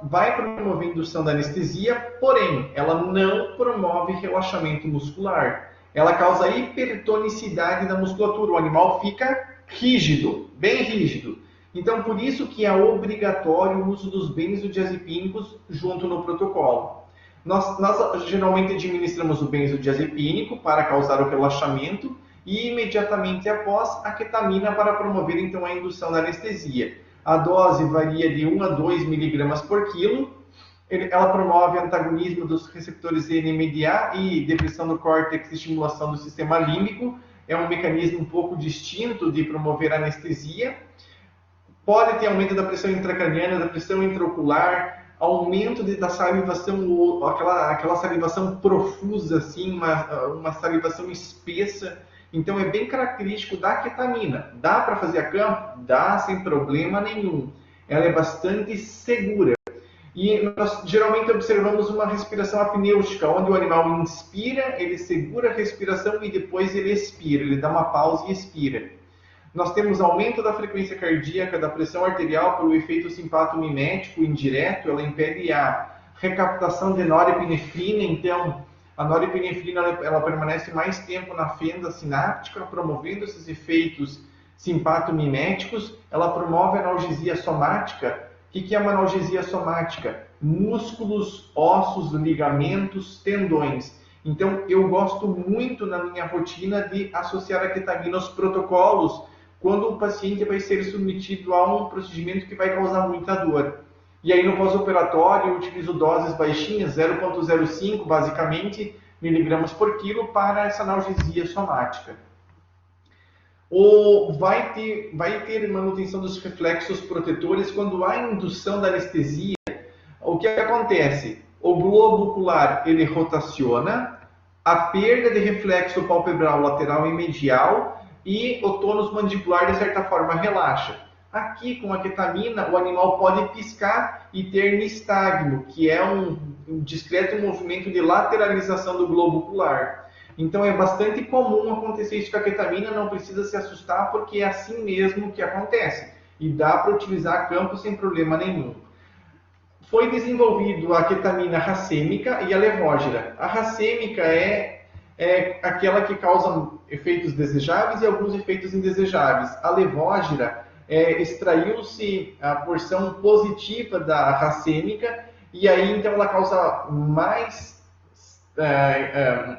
vai promover indução da anestesia, porém, ela não promove relaxamento muscular. Ela causa hipertonicidade da musculatura, o animal fica rígido, bem rígido. Então, por isso que é obrigatório o uso dos benzodiazepínicos junto no protocolo. Nós geralmente administramos o benzodiazepínico para causar o relaxamento e imediatamente após a ketamina para promover então a indução da anestesia. A dose varia de 1 a 2 mg por quilo. Ela promove antagonismo dos receptores NMDA e depressão do córtex e estimulação do sistema límbico. É um mecanismo um pouco distinto de promover anestesia. Pode ter aumento da pressão intracraniana, da pressão intraocular, aumento da salivação, aquela salivação profusa, assim, uma salivação espessa. Então é bem característico da ketamina. Dá para fazer a campo? Dá, sem problema nenhum. Ela é bastante segura. E nós geralmente observamos uma respiração apnêutica, onde o animal inspira, ele segura a respiração e depois ele expira, ele dá uma pausa e expira. Nós temos aumento da frequência cardíaca, da pressão arterial pelo efeito simpatomimético indireto, ela impede a recaptação de norepinefrina, então a norepinefrina ela permanece mais tempo na fenda sináptica, promovendo esses efeitos simpatomiméticos, ela promove a analgesia somática. O que é uma analgesia somática? Músculos, ossos, ligamentos, tendões. Então, eu gosto muito na minha rotina de associar a ketamina aos protocolos quando o paciente vai ser submetido a um procedimento que vai causar muita dor. E aí, no pós-operatório, eu utilizo doses baixinhas, 0,05 basicamente, miligramas por quilo, para essa analgesia somática. Ou vai ter manutenção dos reflexos protetores quando há indução da anestesia. O que acontece? O globo ocular ele rotaciona, a perda de reflexo palpebral lateral e medial e o tônus mandibular de certa forma relaxa. Aqui com a ketamina o animal pode piscar e ter nistagmo, que é um discreto movimento de lateralização do globo ocular. Então é bastante comum acontecer isso com a ketamina, não precisa se assustar porque é assim mesmo que acontece. E dá para utilizar a campo sem problema nenhum. Foi desenvolvido a ketamina racêmica e a levógera. A racêmica é aquela que causa efeitos desejáveis e alguns efeitos indesejáveis. A levógera extraiu-se a porção positiva da racêmica e aí então ela causa mais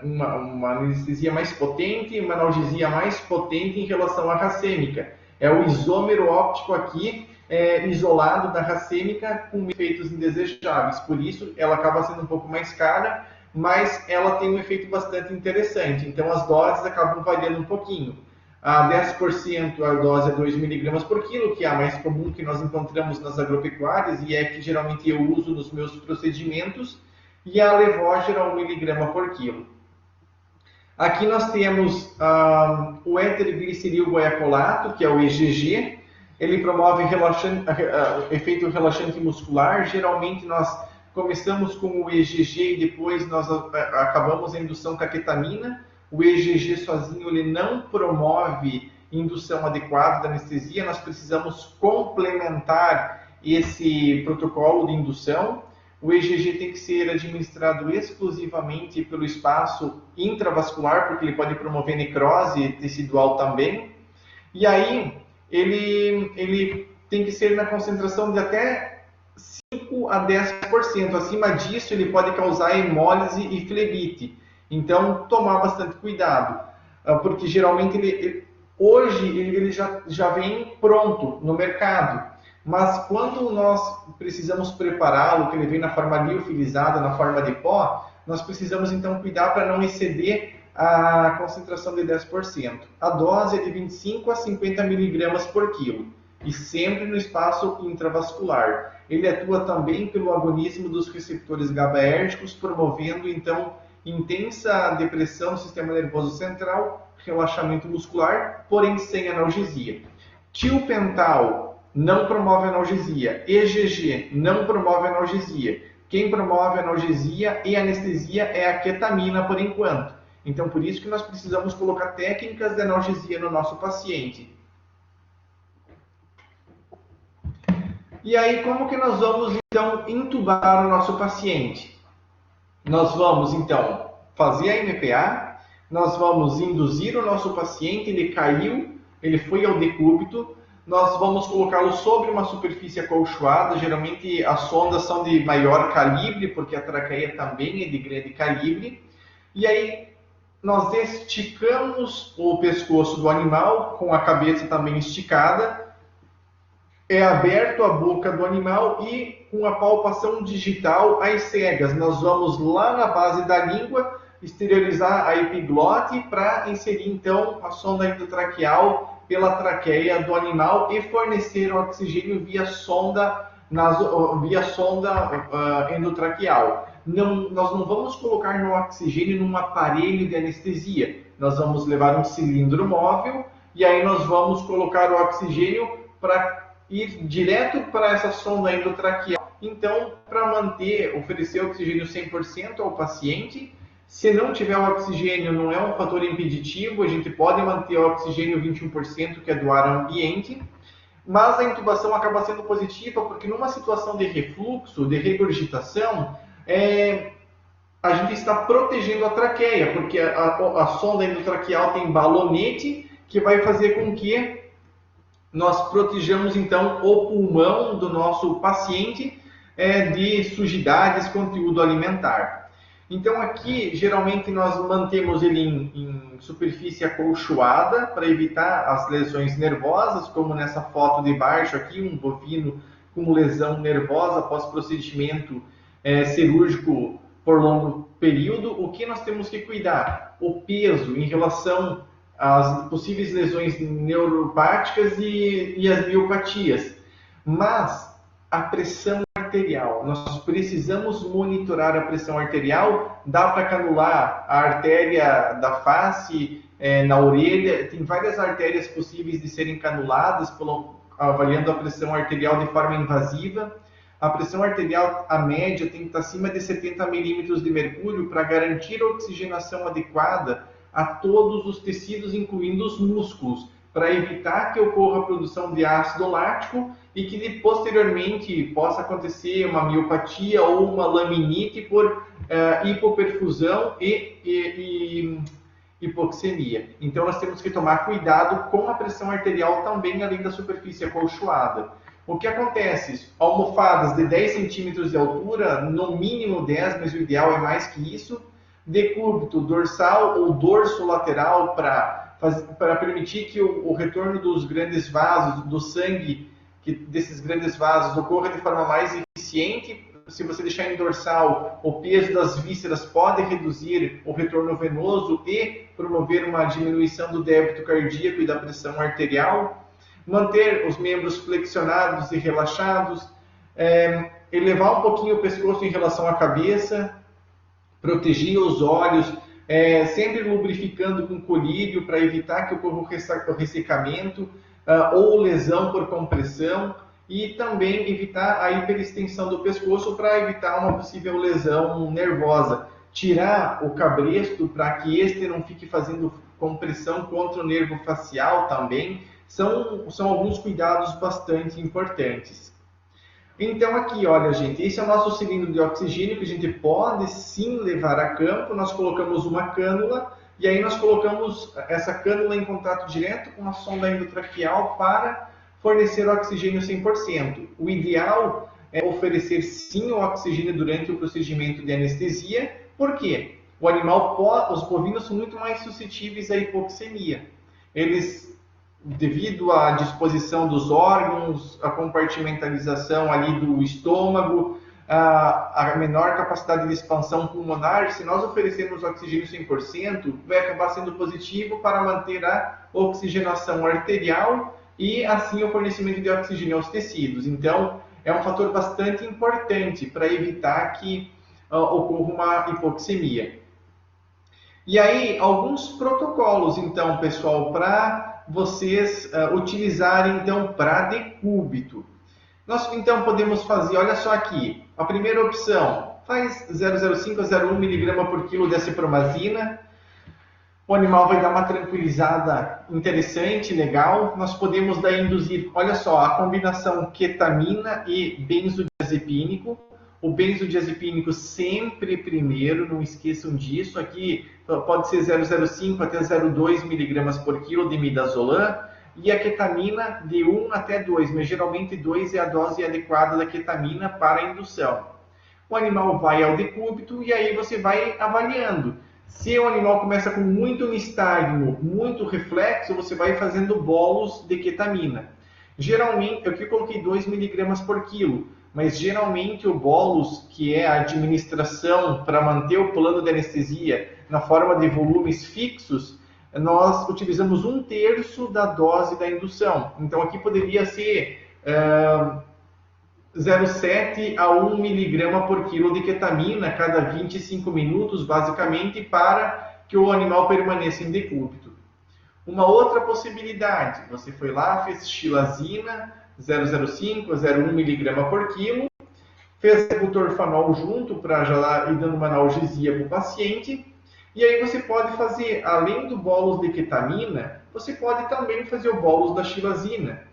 uma anestesia mais potente, uma analgesia mais potente em relação à racêmica. É o isômero óptico aqui, isolado da racêmica com efeitos indesejáveis. Por isso, ela acaba sendo um pouco mais cara, mas ela tem um efeito bastante interessante. Então, as doses acabam variando um pouquinho. A 10% a dose é 2 mg por quilo, que é a mais comum que nós encontramos nas agropecuárias e é que geralmente eu uso nos meus procedimentos. E a levógera 1 mg por quilo. Aqui nós temos o étergliceril guaiacolato, que é o EGG. Ele promove efeito relaxante muscular. Geralmente nós começamos com o EGG e depois nós acabamos a indução com a ketamina. O EGG sozinho ele não promove indução adequada da anestesia. Nós precisamos complementar esse protocolo de indução. O EGG tem que ser administrado exclusivamente pelo espaço intravascular, porque ele pode promover necrose tecidual também. E aí, ele tem que ser na concentração de até 5 a 10%. Acima disso, ele pode causar hemólise e flebite. Então, tomar bastante cuidado, porque geralmente hoje ele já vem pronto no mercado. Mas quando nós precisamos prepará-lo, que ele vem na forma liofilizada, na forma de pó, nós precisamos então cuidar para não exceder a concentração de 10%. A dose é de 25 a 50 mg por quilo e sempre no espaço intravascular. Ele atua também pelo agonismo dos receptores GABAérgicos, promovendo então intensa depressão do sistema nervoso central, relaxamento muscular, porém sem analgesia. Tiopental não promove analgesia. EGG não promove analgesia. Quem promove analgesia e anestesia é a ketamina por enquanto. Então, por isso que nós precisamos colocar técnicas de analgesia no nosso paciente. E aí, como que nós vamos, então, intubar o nosso paciente? Nós vamos, então, fazer a MPA, nós vamos induzir o nosso paciente, ele caiu, ele foi ao decúbito, nós vamos colocá-lo sobre uma superfície acolchoada. Geralmente as sondas são de maior calibre, porque a traqueia também é de grande calibre. E aí nós esticamos o pescoço do animal, com a cabeça também esticada. É aberto a boca do animal e com a palpação digital às cegas. Nós vamos lá na base da língua, esterilizar a epiglote para inserir então a sonda endotraqueal pela traqueia do animal e fornecer o oxigênio via sonda endotraqueal. Nós não vamos colocar no oxigênio num aparelho de anestesia. Nós vamos levar um cilindro móvel e aí nós vamos colocar o oxigênio para ir direto para essa sonda endotraqueal então, para oferecer oxigênio 100% ao paciente. Se não tiver o oxigênio, não é um fator impeditivo, a gente pode manter o oxigênio 21%, que é do ar ambiente, mas a intubação acaba sendo positiva porque numa situação de refluxo, de regurgitação, a gente está protegendo a traqueia, porque a sonda endotraqueal tem balonete, que vai fazer com que nós protejamos então o pulmão do nosso paciente de sujidades, conteúdo alimentar. Então aqui, geralmente, nós mantemos ele em superfície acolchoada para evitar as lesões nervosas, como nessa foto de baixo aqui, um bovino com lesão nervosa após procedimento cirúrgico por longo período. O que nós temos que cuidar? O peso em relação às possíveis lesões neuropáticas e as miopatias. Mas a pressão arterial, nós precisamos monitorar a pressão arterial. Dá para canular a artéria da face, na orelha, tem várias artérias possíveis de serem canuladas, avaliando a pressão arterial de forma invasiva. A pressão arterial, a média, tem que estar acima de 70 milímetros de mercúrio para garantir a oxigenação adequada a todos os tecidos, incluindo os músculos, para evitar que ocorra a produção de ácido lático e que posteriormente possa acontecer uma miopatia ou uma laminite por hipoperfusão e hipoxemia. Então nós temos que tomar cuidado com a pressão arterial também, além da superfície acolchoada. O que acontece? Almofadas de 10 centímetros de altura, no mínimo 10, mas o ideal é mais que isso. Decúbito dorsal ou dorso lateral para permitir que o retorno dos grandes vasos, do sangue desses grandes vasos, ocorra de forma mais eficiente. Se você deixar em dorsal, o peso das vísceras pode reduzir o retorno venoso e promover uma diminuição do débito cardíaco e da pressão arterial. Manter os membros flexionados e relaxados, elevar um pouquinho o pescoço em relação à cabeça, proteger os olhos, sempre lubrificando com colírio para evitar que ocorra o ressecamento ou lesão por compressão, e também evitar a hiperextensão do pescoço para evitar uma possível lesão nervosa. Tirar o cabresto para que este não fique fazendo compressão contra o nervo facial também. São alguns cuidados bastante importantes. Então aqui, olha gente, esse é o nosso cilindro de oxigênio que a gente pode sim levar a campo. Nós colocamos uma cânula e aí nós colocamos essa cânula em contato direto com a sonda endotraqueal para fornecer o oxigênio 100%. O ideal é oferecer sim o oxigênio durante o procedimento de anestesia. Por quê? Os bovinos são muito mais suscetíveis à hipoxemia. Eles, devido à disposição dos órgãos, a compartimentalização ali do estômago, a menor capacidade de expansão pulmonar, se nós oferecermos oxigênio 100%, vai acabar sendo positivo para manter a oxigenação arterial e assim o fornecimento de oxigênio aos tecidos. Então, é um fator bastante importante para evitar que ocorra uma hipoxemia. E aí, alguns protocolos, então, pessoal, para vocês utilizarem, então, para decúbito. Nós, então, podemos fazer, olha só aqui, a primeira opção, faz 0,05 a 0,1 mg por quilo de acipromazina. O animal vai dar uma tranquilizada interessante, legal. Nós podemos daí induzir, olha só, a combinação ketamina e benzodiazepínico. O benzodiazepínico sempre primeiro, não esqueçam disso. Aqui pode ser 0,05 até 0,2 mg por quilo de midazolam. E a ketamina de 1 até 2, mas geralmente 2 é a dose adequada da ketamina para a indução. O animal vai ao decúbito e aí você vai avaliando. Se o animal começa com muito nistagmo, muito reflexo, você vai fazendo bolos de ketamina. Geralmente, eu aqui coloquei 2 mg por quilo, mas geralmente o bolus, que é a administração para manter o plano de anestesia na forma de volumes fixos, nós utilizamos 1/3 da dose da indução. Então aqui poderia ser 0,7 a 1 mg por quilo de ketamina a cada 25 minutos, basicamente, para que o animal permaneça em decúbito. Uma outra possibilidade, você foi lá, fez xilazina, 0,05 a 0,1 mg por quilo, fez butorfanol junto para já ir dando uma analgesia para o paciente. E aí você pode fazer, além do bolus de ketamina, você pode também fazer o bolus da xilazina.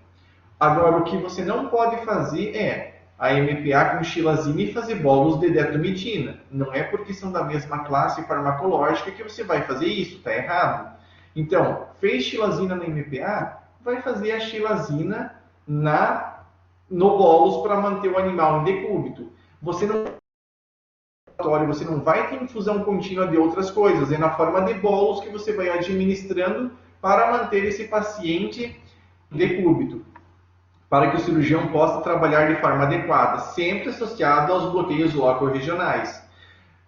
Agora, o que você não pode fazer é a MPA com xilazina e fazer bolos de detromitina. Não é porque são da mesma classe farmacológica que você vai fazer isso, está errado. Então, fez xilazina na MPA, vai fazer a xilazina no bolos para manter o animal em decúbito. Você não vai ter infusão contínua de outras coisas, é na forma de bolos que você vai administrando para manter esse paciente decúbito, para que o cirurgião possa trabalhar de forma adequada, sempre associado aos bloqueios loco-regionais.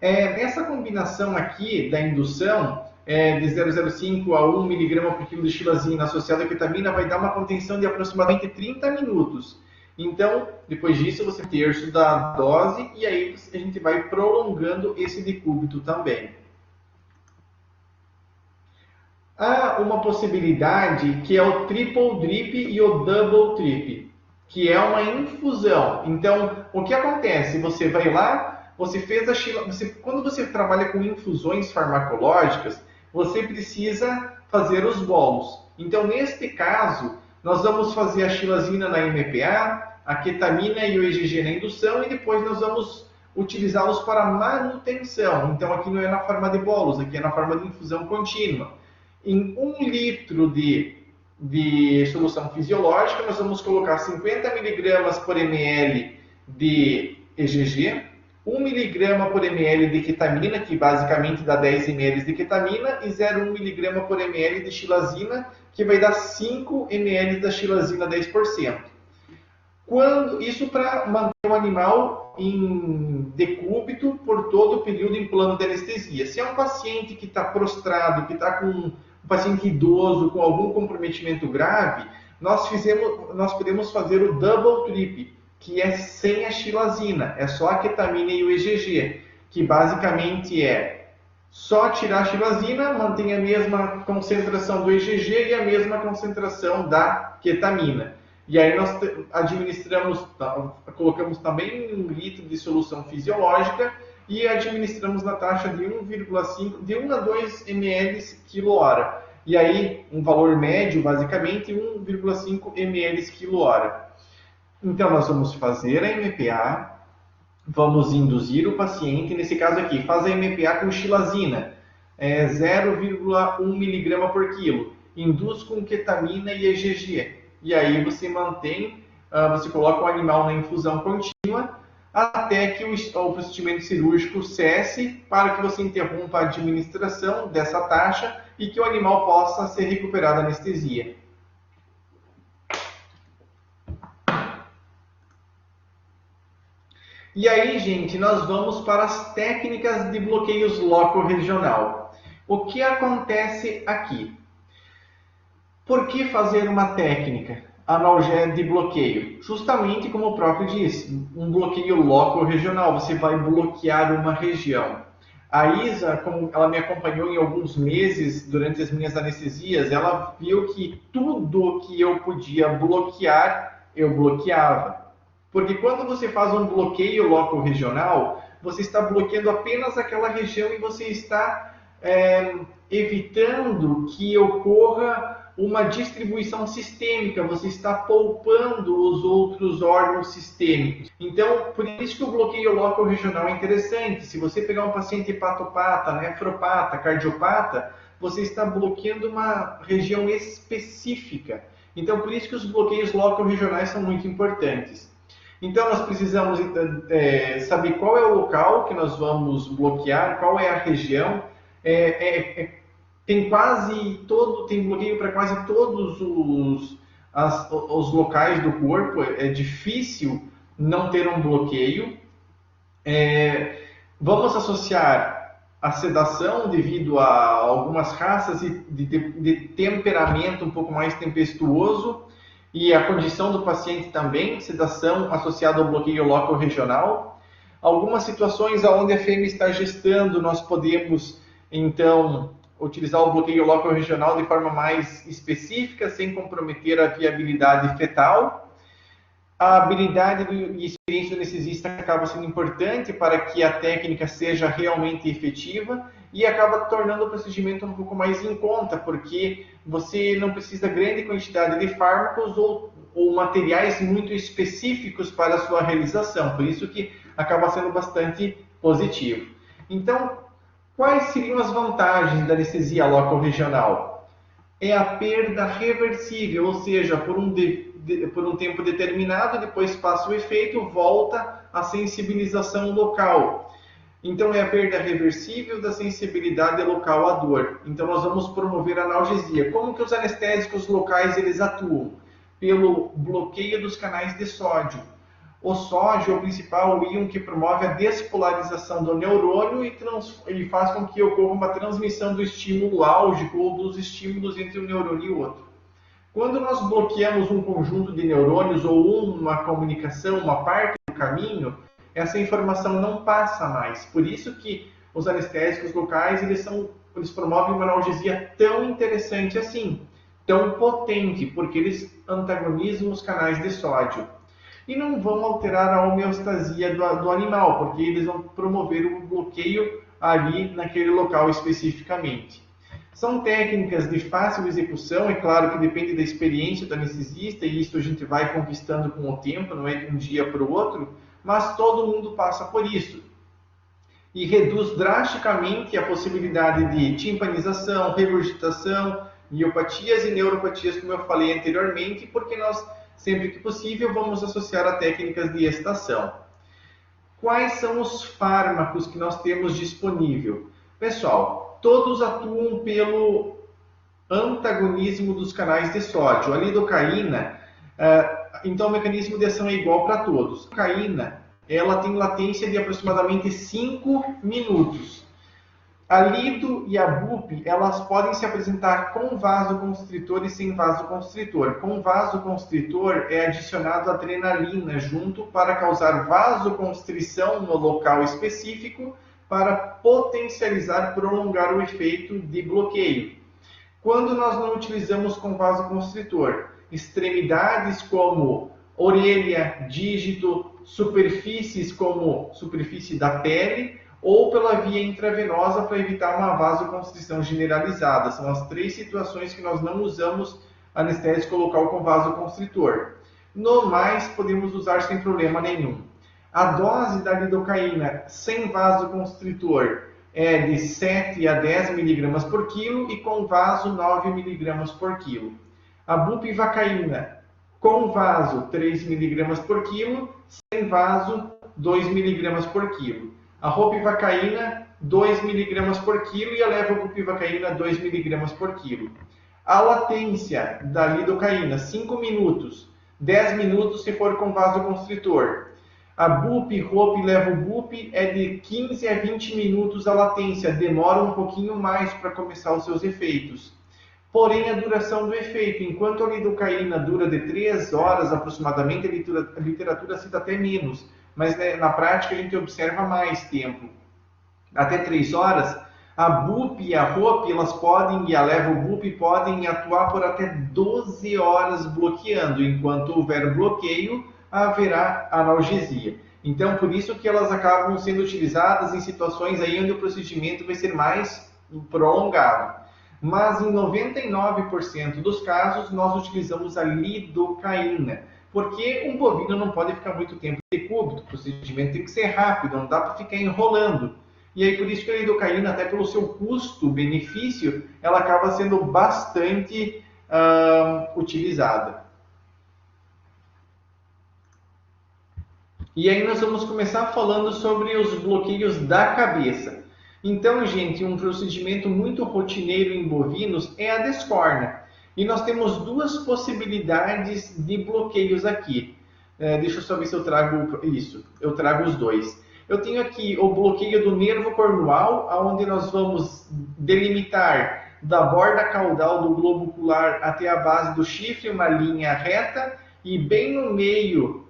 Essa combinação aqui da indução de 0,05 a 1 mg por quilo de xilazina associada à ketamina vai dar uma contenção de aproximadamente 30 minutos. Então, depois disso, você tem um terço da dose e aí a gente vai prolongando esse decúbito também. Há uma possibilidade que é o triple drip e o double drip, que é uma infusão. Então, o que acontece? Você vai lá, você fez a quando você trabalha com infusões farmacológicas, você precisa fazer os bolos. Então, neste caso, nós vamos fazer a xilazina na MPA, a ketamina e o EGG na indução e depois nós vamos utilizá-los para manutenção. Então, aqui não é na forma de bolos, aqui é na forma de infusão contínua. Em 1 litro de solução fisiológica, nós vamos colocar 50 mg por ml de EGG, 1 mg por ml de ketamina, que basicamente dá 10 ml de ketamina, e 0,1 mg por ml de xilazina, que vai dar 5 ml da xilazina 10%. Isso para manter o animal em decúbito por todo o período em plano de anestesia. Se é um paciente que está prostrado, que está com um paciente idoso com algum comprometimento grave, nós podemos fazer o double trip, que é sem a xilazina, é só a ketamina e o EGG, que basicamente é só tirar a xilazina, mantém a mesma concentração do EGG e a mesma concentração da ketamina. E aí nós colocamos também 1 litro de solução fisiológica e administramos na taxa de 1 a 2 ml quilo-hora. E aí um valor médio, basicamente, 1,5 ml quilo-hora. Então nós vamos fazer a MPA, vamos induzir o paciente, nesse caso aqui, faz a MPA com xilazina, 0,1 mg por quilo, induz com ketamina e EGG. E aí você você coloca o animal na infusão contínua até que o procedimento cirúrgico cesse para que você interrompa a administração dessa taxa e que o animal possa ser recuperado da anestesia. E aí, gente, nós vamos para as técnicas de bloqueios loco-regional. O que acontece aqui? Por que fazer uma técnica analgésica de bloqueio? Justamente como o próprio diz, um bloqueio loco-regional, você vai bloquear uma região. A Isa, como ela me acompanhou em alguns meses durante as minhas anestesias, ela viu que tudo que eu podia bloquear, eu bloqueava. Porque quando você faz um bloqueio loco-regional, você está bloqueando apenas aquela região e você está evitando que ocorra uma distribuição sistêmica, você está poupando os outros órgãos sistêmicos. Então, por isso que o bloqueio loco-regional é interessante. Se você pegar um paciente hepatopata, nefropata, cardiopata, você está bloqueando uma região específica. Então, por isso que os bloqueios loco-regionais são muito importantes. Então, nós precisamos saber qual é o local que nós vamos bloquear, qual é a região. Tem bloqueio para quase todos os locais do corpo. É difícil não ter um bloqueio. Vamos associar a sedação devido a algumas raças de temperamento um pouco mais tempestuoso e a condição do paciente também, sedação associada ao bloqueio loco-regional. Algumas situações onde a fêmea está gestando, nós podemos, então, utilizar o bloqueio loco-regional de forma mais específica, sem comprometer a viabilidade fetal. A habilidade e experiência do anestesista acaba sendo importante para que a técnica seja realmente efetiva e acaba tornando o procedimento um pouco mais em conta, porque você não precisa de grande quantidade de fármacos ou materiais muito específicos para a sua realização, por isso que acaba sendo bastante positivo. Então, quais seriam as vantagens da anestesia local regional? É a perda reversível, ou seja, por um tempo determinado, depois passa o efeito, volta a sensibilização local. Então, é a perda reversível da sensibilidade local à dor. Então, nós vamos promover a analgesia. Como que os anestésicos locais eles atuam? Pelo bloqueio dos canais de sódio. O sódio é o principal íon que promove a despolarização do neurônio e faz com que ocorra uma transmissão do estímulo álgico ou dos estímulos entre um neurônio e outro. Quando nós bloqueamos um conjunto de neurônios ou uma comunicação, uma parte do caminho, essa informação não passa mais. Por isso que os anestésicos locais eles promovem uma analgesia tão interessante assim, tão potente, porque eles antagonizam os canais de sódio. E não vão alterar a homeostasia do animal, porque eles vão promover um bloqueio ali naquele local especificamente. São técnicas de fácil execução, é claro que depende da experiência do anestesista, e isso a gente vai conquistando com o tempo, não é de um dia para o outro, mas todo mundo passa por isso. E reduz drasticamente a possibilidade de timpanização, regurgitação, miopatias e neuropatias, como eu falei anteriormente, porque nós, sempre que possível, vamos associar a técnicas de estação. Quais são os fármacos que nós temos disponível? Pessoal, todos atuam pelo antagonismo dos canais de sódio. A lidocaína, então o mecanismo de ação é igual para todos. A lidocaína, ela tem latência de aproximadamente 5 minutos. A lido e a bup, elas podem se apresentar com vasoconstritor e sem vasoconstritor. Com vasoconstritor é adicionado adrenalina junto para causar vasoconstrição no local específico para potencializar, prolongar o efeito de bloqueio. Quando nós não utilizamos com vasoconstritor, extremidades como orelha, dígito, superfícies como superfície da pele, ou pela via intravenosa para evitar uma vasoconstrição generalizada. São as 3 situações que nós não usamos anestésico local com vasoconstritor. No mais, podemos usar sem problema nenhum. A dose da lidocaína sem vasoconstritor é de 7 a 10 mg por quilo e com vaso 9 mg por quilo. A bupivacaína com vaso 3 mg por quilo, sem vaso 2 mg por quilo. A ropivacaína 2 mg por quilo e a levobupivacaína 2 mg por quilo. A latência da lidocaína 5 minutos, 10 minutos se for com vasoconstritor. A bup, rop e levobup é de 15 a 20 minutos a latência, demora um pouquinho mais para começar os seus efeitos. Porém, a duração do efeito, enquanto a lidocaína dura de 3 horas aproximadamente, a literatura cita até menos, mas na prática a gente observa mais tempo. Até 3 horas, a bup e a rop, elas podem, e a levobup podem atuar por até 12 horas bloqueando, enquanto houver bloqueio, haverá analgesia. Então, por isso que elas acabam sendo utilizadas em situações aí onde o procedimento vai ser mais prolongado. Mas em 99% dos casos, nós utilizamos a lidocaína, porque um bovino não pode ficar muito tempo de decúbito, o procedimento tem que ser rápido, não dá para ficar enrolando. E aí, por isso que a lidocaína, até pelo seu custo-benefício, ela acaba sendo bastante utilizada. E aí nós vamos começar falando sobre os bloqueios da cabeça. Então, gente, um procedimento muito rotineiro em bovinos é a descorna. E nós temos 2 possibilidades de bloqueios aqui. Deixa eu só ver se eu trago isso. Eu trago os 2. Eu tenho aqui o bloqueio do nervo cornual, onde nós vamos delimitar da borda caudal do globo ocular até a base do chifre uma linha reta, e bem no meio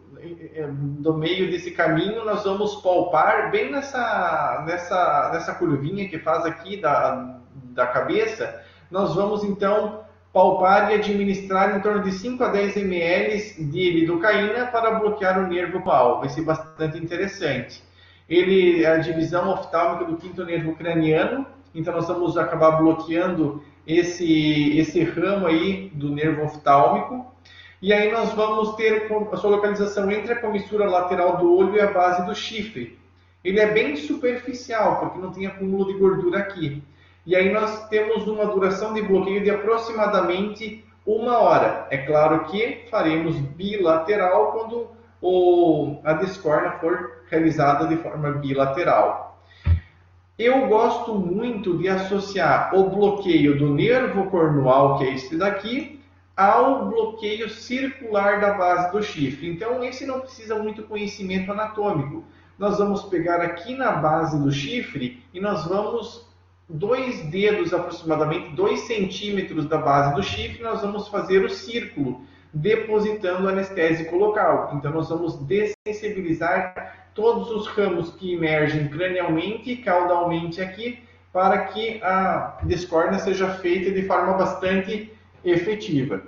desse caminho nós vamos palpar bem nessa curvinha que faz aqui da cabeça. Nós vamos então palpar e administrar em torno de 5 a 10 ml de lidocaína para bloquear o nervo vagal. Vai ser bastante interessante. Ele é a divisão oftálmica do quinto nervo craniano, então nós vamos acabar bloqueando esse ramo aí do nervo oftálmico. E aí nós vamos ter a sua localização entre a comissura lateral do olho e a base do chifre. Ele é bem superficial, porque não tem acúmulo de gordura aqui. E aí nós temos uma duração de bloqueio de aproximadamente 1 hora. É claro que faremos bilateral quando a descórnea for realizada de forma bilateral. Eu gosto muito de associar o bloqueio do nervo cornual, que é esse daqui, ao bloqueio circular da base do chifre. Então, esse não precisa muito conhecimento anatômico. Nós vamos pegar aqui na base do chifre e nós vamos 2 dedos, aproximadamente 2 centímetros da base do chifre, nós vamos fazer o círculo, depositando o anestésico local. Então, nós vamos dessensibilizar todos os ramos que emergem cranialmente e caudalmente aqui, para que a descórnea seja feita de forma bastante efetiva.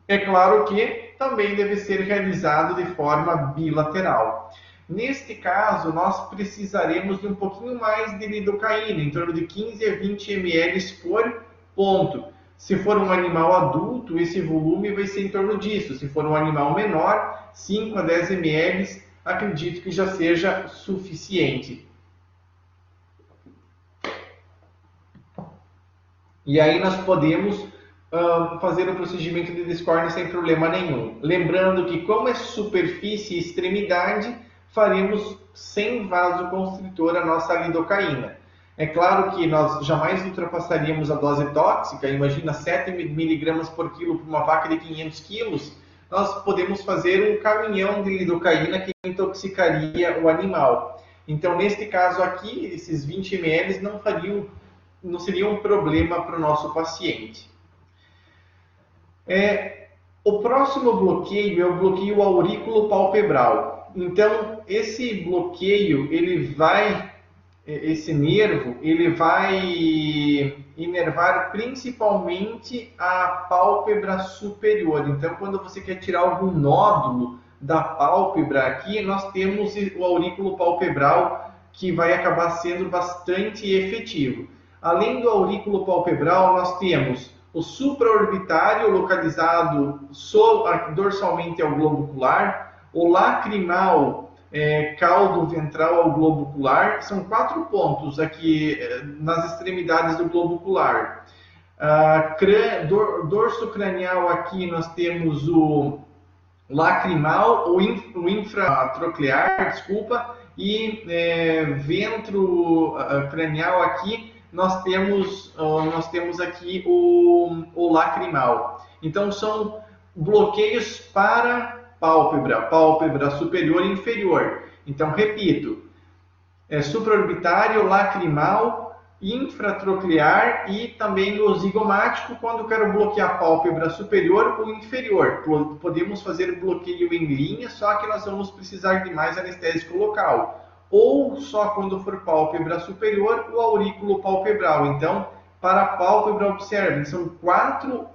É claro que também deve ser realizado de forma bilateral. Neste caso, nós precisaremos de um pouquinho mais de lidocaína, em torno de 15 a 20 ml por ponto. Se for um animal adulto, esse volume vai ser em torno disso. Se for um animal menor, 5 a 10 ml, acredito que já seja suficiente. E aí nós podemos fazer o procedimento de descórnea sem problema nenhum. Lembrando que, como é superfície e extremidade, faremos sem vasoconstritor a nossa lidocaína. É claro que nós jamais ultrapassaríamos a dose tóxica. Imagina 7 mg por quilo para uma vaca de 500 quilos. Nós podemos fazer um caminhão de lidocaína que intoxicaria o animal. Então, neste caso aqui, esses 20 ml não seriam um problema para o nosso paciente. O próximo bloqueio é o bloqueio aurículo palpebral. Então, esse bloqueio, esse nervo, ele vai inervar principalmente a pálpebra superior. Então, quando você quer tirar algum nódulo da pálpebra aqui, nós temos o aurículo palpebral, que vai acabar sendo bastante efetivo. Além do aurículo palpebral, nós temos o supraorbitário, localizado dorsalmente ao globo ocular, o lacrimal, caldo ventral ao globo ocular. São 4 pontos aqui nas extremidades do globo ocular. Dorso cranial, aqui nós temos o lacrimal, o infratroclear, e ventro cranial aqui, nós temos aqui o lacrimal. Então, são bloqueios para pálpebra superior e inferior. Então, repito, supraorbitário, lacrimal, infratroclear e também o zigomático, quando eu quero bloquear a pálpebra superior ou inferior. Podemos fazer bloqueio em linha, só que nós vamos precisar de mais anestésico local. Ou só quando for pálpebra superior, o aurículo palpebral. Então, para a pálpebra, observem, são 4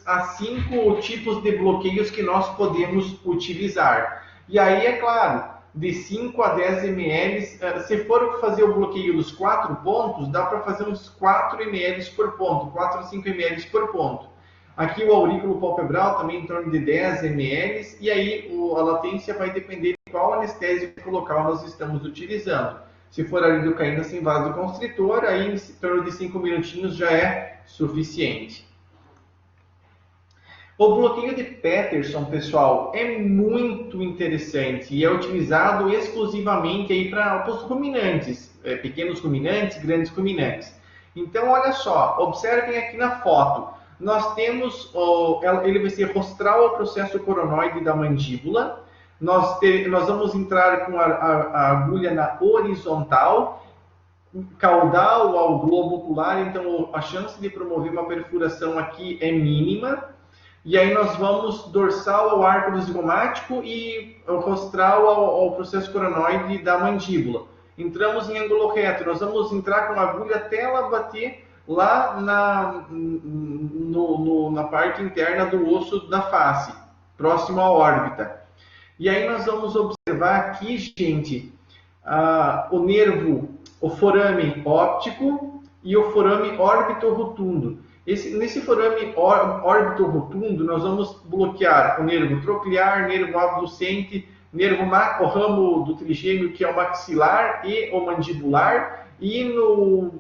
a 5 tipos de bloqueios que nós podemos utilizar. E aí, é claro, de 5 a 10 ml, se for fazer o bloqueio dos 4 pontos, dá para fazer uns 4 ml por ponto, 4 a 5 ml por ponto. Aqui o aurículo palpebral também em torno de 10 ml, e aí a latência vai depender de qual anestésico local nós estamos utilizando. Se for a lidocaína sem vasoconstritor, aí em torno de 5 minutinhos já é suficiente. O bloqueio de Peterson, pessoal, é muito interessante e é utilizado exclusivamente para os ruminantes, pequenos ruminantes, grandes ruminantes. Então, olha só, observem aqui na foto. Nós temos, ele vai ser rostral ao processo coronoide da mandíbula. Nós vamos entrar com a agulha na horizontal, caudal ao globo ocular, então a chance de promover uma perfuração aqui é mínima. E aí nós vamos dorsal ao arco do zigomático e rostral ao processo coronoide da mandíbula. Entramos em ângulo reto, nós vamos entrar com a agulha até ela bater lá na parte interna do osso da face, próximo à órbita. E aí nós vamos observar aqui, gente, o nervo, o forame óptico e o forame órbito-rotundo. Nesse forame órbito-rotundo, nós vamos bloquear o nervo troclear, nervo abducente, o ramo do trigêmeo, que é o maxilar e o mandibular, e no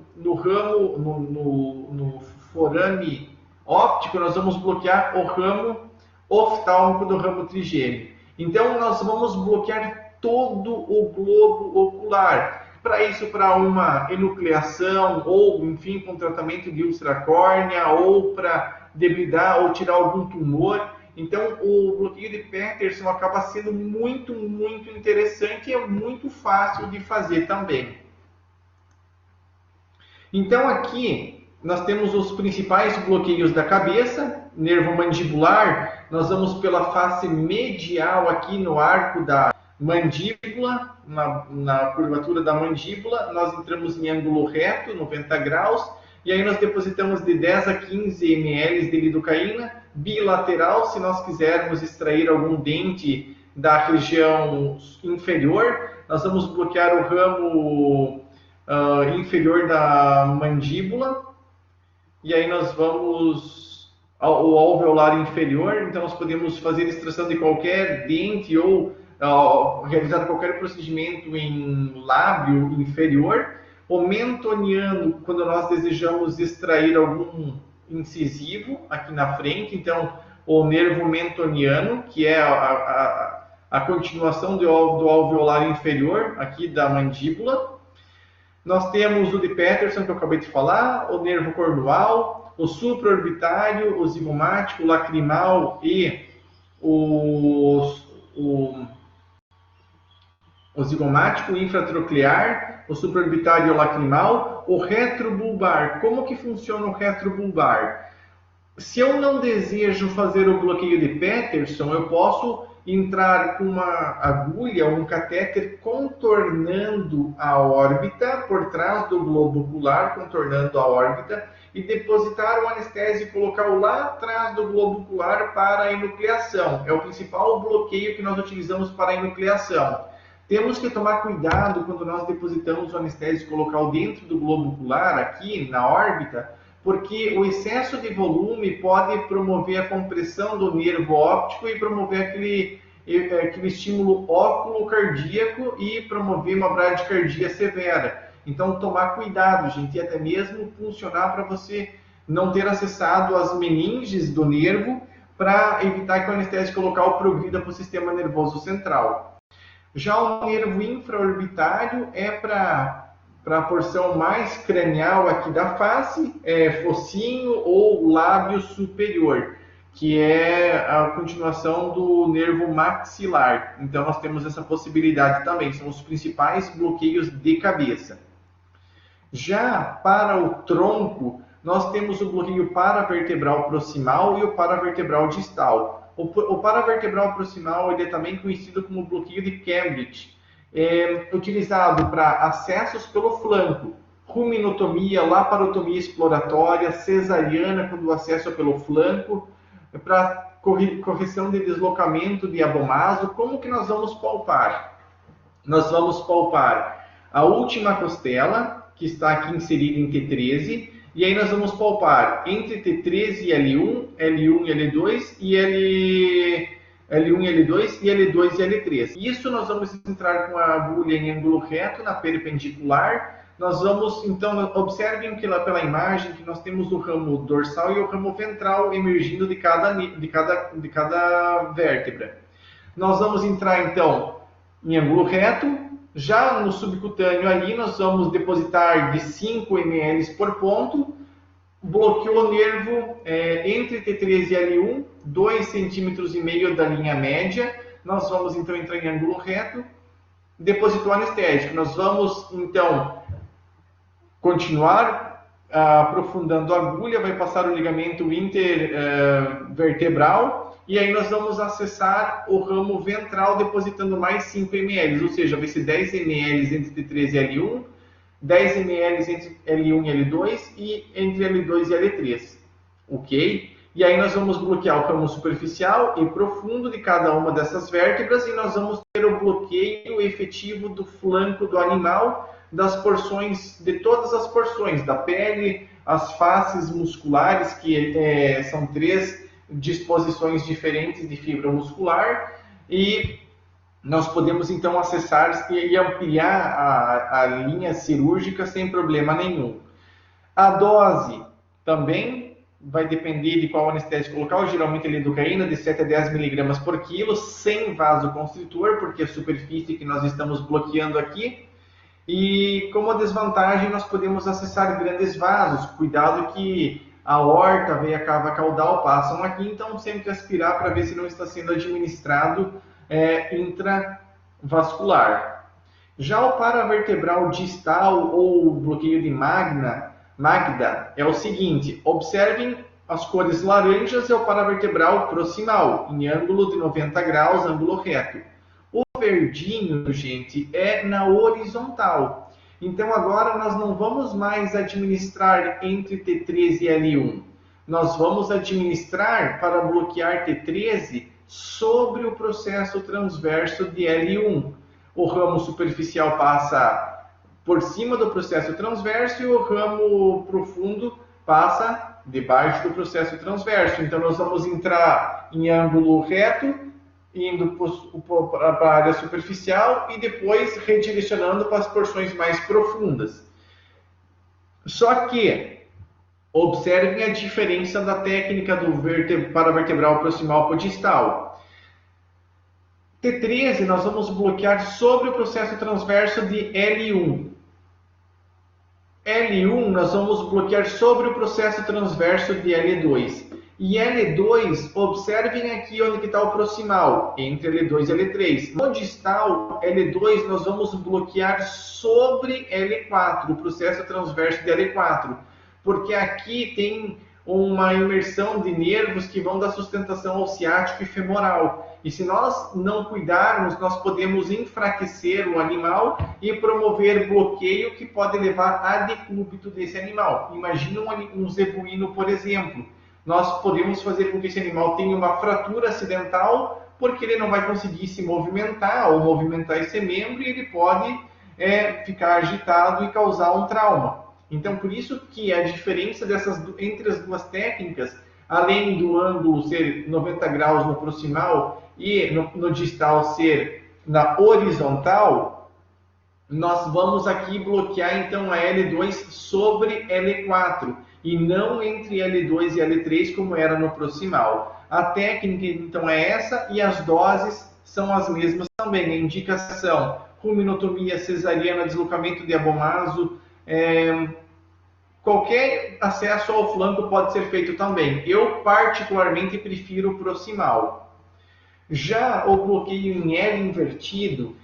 forame óptico, nós vamos bloquear o ramo oftálmico do ramo trigêmeo. Então, nós vamos bloquear todo o globo ocular. Para isso, para uma enucleação, ou, enfim, com tratamento de ultracórnea, ou para debridar ou tirar algum tumor. Então, o bloqueio de Peterson acaba sendo muito, muito interessante e é muito fácil de fazer também. Então, aqui nós temos os principais bloqueios da cabeça. Nervo mandibular, nós vamos pela face medial aqui no arco da mandíbula, na curvatura da mandíbula, nós entramos em ângulo reto, 90 graus, e aí nós depositamos de 10 a 15 ml de lidocaína, bilateral, se nós quisermos extrair algum dente da região inferior, nós vamos bloquear o ramo inferior da mandíbula, e aí nós vamos ao alveolar inferior, então nós podemos fazer extração de qualquer dente ou realizar qualquer procedimento em lábio inferior. O mentoniano, quando nós desejamos extrair algum incisivo aqui na frente, então o nervo mentoniano, que é a continuação do alveolar inferior aqui da mandíbula. Nós temos o de Peterson, que eu acabei de falar, o nervo cornual, o supraorbitário, o zigomático, o lacrimal e o zigomático, o infratroclear, o supraorbitário e o lacrimal, o retrobulbar. Como que funciona o retrobulbar? Se eu não desejo fazer o bloqueio de Peterson, eu posso entrar com uma agulha ou um catéter contornando a órbita, por trás do globo ocular, contornando a órbita, e depositar o anestésico e colocá-lo lá atrás do globo ocular para a enucleação. É o principal bloqueio que nós utilizamos para a enucleação. Temos que tomar cuidado quando nós depositamos o anestésico e colocá-lo dentro do globo ocular, aqui na órbita, porque o excesso de volume pode promover a compressão do nervo óptico e promover aquele estímulo óculo cardíaco e promover uma bradicardia severa. Então, tomar cuidado, gente, e até mesmo funcionar para você não ter acessado as meninges do nervo para evitar que o anestésico local progrida para o sistema nervoso central. Já o nervo infraorbitário é para a porção mais cranial aqui da face, focinho ou lábio superior, que é a continuação do nervo maxilar. Então, nós temos essa possibilidade também, são os principais bloqueios de cabeça. Já para o tronco, nós temos o bloqueio paravertebral proximal e o paravertebral distal. O paravertebral proximal ele é também conhecido como bloqueio de Cambridge, utilizado para acessos pelo flanco, ruminotomia, laparotomia exploratória, cesariana, quando o acesso é pelo flanco, para correção de deslocamento de abomaso. Como que nós vamos palpar? Nós vamos palpar a última costela, que está aqui inserida em T13, e aí nós vamos palpar entre T13 e L1, L1 e L2, e L1 e L2, e L2 e L3. Isso nós vamos entrar com a agulha em ângulo reto, na perpendicular. Nós vamos, então, observem que lá pela imagem que nós temos o ramo dorsal e o ramo ventral emergindo de cada vértebra. Nós vamos entrar, então, em ângulo reto. Já no subcutâneo ali, nós vamos depositar de 5 ml por ponto, bloqueou o nervo entre T13 e L1, 2,5 cm da linha média. Nós vamos então entrar em ângulo reto, depositou o anestésico. Nós vamos então continuar aprofundando a agulha, vai passar o ligamento intervertebral, e aí nós vamos acessar o ramo ventral depositando mais 5 ml, ou seja, vai ser 10 ml entre T13 e L1, 10 ml entre L1 e L2 e entre L2 e L3, ok? E aí nós vamos bloquear o ramo superficial e profundo de cada uma dessas vértebras e nós vamos ter o bloqueio efetivo do flanco do animal, das porções, de todas as porções, da pele, as faces musculares, que são 3 disposições diferentes de fibra muscular, e nós podemos então acessar e ampliar a linha cirúrgica sem problema nenhum. A dose também vai depender de qual anestésico local, geralmente a lidocaína de 7 a 10 mg por quilo, sem vasoconstritor, porque é a superfície que nós estamos bloqueando aqui. E como desvantagem, nós podemos acessar grandes vasos. Cuidado que a aorta, a veia cava caudal passam aqui, então sempre aspirar para ver se não está sendo administrado intravascular. Já o paravertebral distal ou bloqueio de Magda é o seguinte: observem as cores laranjas, é o paravertebral proximal, em ângulo de 90 graus, ângulo reto. O verdinho, gente, é na horizontal. Então agora nós não vamos mais administrar entre T13 e L1. Nós vamos administrar para bloquear T13 sobre o processo transverso de L1. O ramo superficial passa por cima do processo transverso e o ramo profundo passa debaixo do processo transverso. Então nós vamos entrar em ângulo reto, indo para a área superficial e depois redirecionando para as porções mais profundas. Só que observem a diferença da técnica do paravertebral proximal para o distal. T13 nós vamos bloquear sobre o processo transverso de L1. L1 nós vamos bloquear sobre o processo transverso de L2. E L2, observem aqui onde está o proximal, entre L2 e L3. No distal, L2 nós vamos bloquear sobre L4, o processo transverso de L4. Porque aqui tem uma imersão de nervos que vão dar sustentação ao ciático e femoral. E se nós não cuidarmos, nós podemos enfraquecer o animal e promover bloqueio que pode levar a decúbito desse animal. Imagina um zebuíno, por exemplo. Nós podemos fazer com que esse animal tenha uma fratura acidental, porque ele não vai conseguir se movimentar ou movimentar esse membro e ele pode ficar agitado e causar um trauma. Então, por isso que a diferença entre as duas técnicas, além do ângulo ser 90 graus no proximal e no distal ser na horizontal, nós vamos aqui bloquear então a L2 sobre L4 e não entre L2 e L3 como era no proximal. A técnica então é essa e as doses são as mesmas também. A indicação: ruminotomia, cesariana, deslocamento de abomaso, qualquer acesso ao flanco pode ser feito também. Eu particularmente prefiro o proximal. Já o bloqueio em L invertido,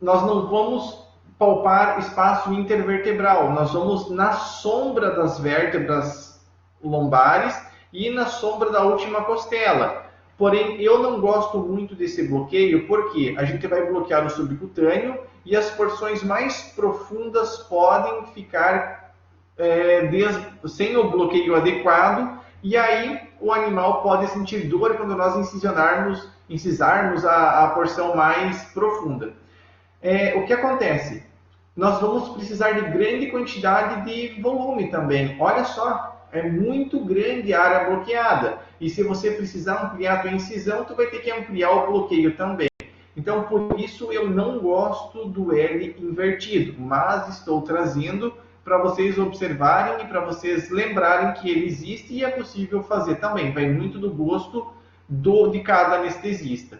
nós não vamos palpar espaço intervertebral, nós vamos na sombra das vértebras lombares e na sombra da última costela. Porém, eu não gosto muito desse bloqueio porque a gente vai bloquear o subcutâneo e as porções mais profundas podem ficar sem o bloqueio adequado, e aí o animal pode sentir dor quando nós incisarmos a porção mais profunda. O que acontece? Nós vamos precisar de grande quantidade de volume também. Olha só, é muito grande a área bloqueada. E se você precisar ampliar a tua incisão, tu vai ter que ampliar o bloqueio também. Então, por isso eu não gosto do L invertido, mas estou trazendo para vocês observarem e para vocês lembrarem que ele existe e é possível fazer também. Vai muito do gosto de cada anestesista.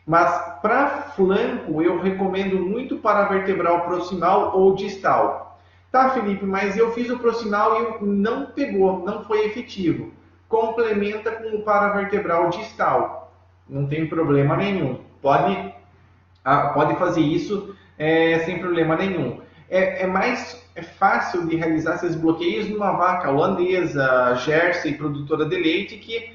Mas para flanco, eu recomendo muito paravertebral proximal ou distal. Tá, Felipe, mas eu fiz o proximal e não pegou, não foi efetivo. Complementa com o paravertebral distal. Não tem problema nenhum. Pode fazer isso sem problema nenhum. É fácil de realizar esses bloqueios numa vaca holandesa, Jersey, produtora de leite, que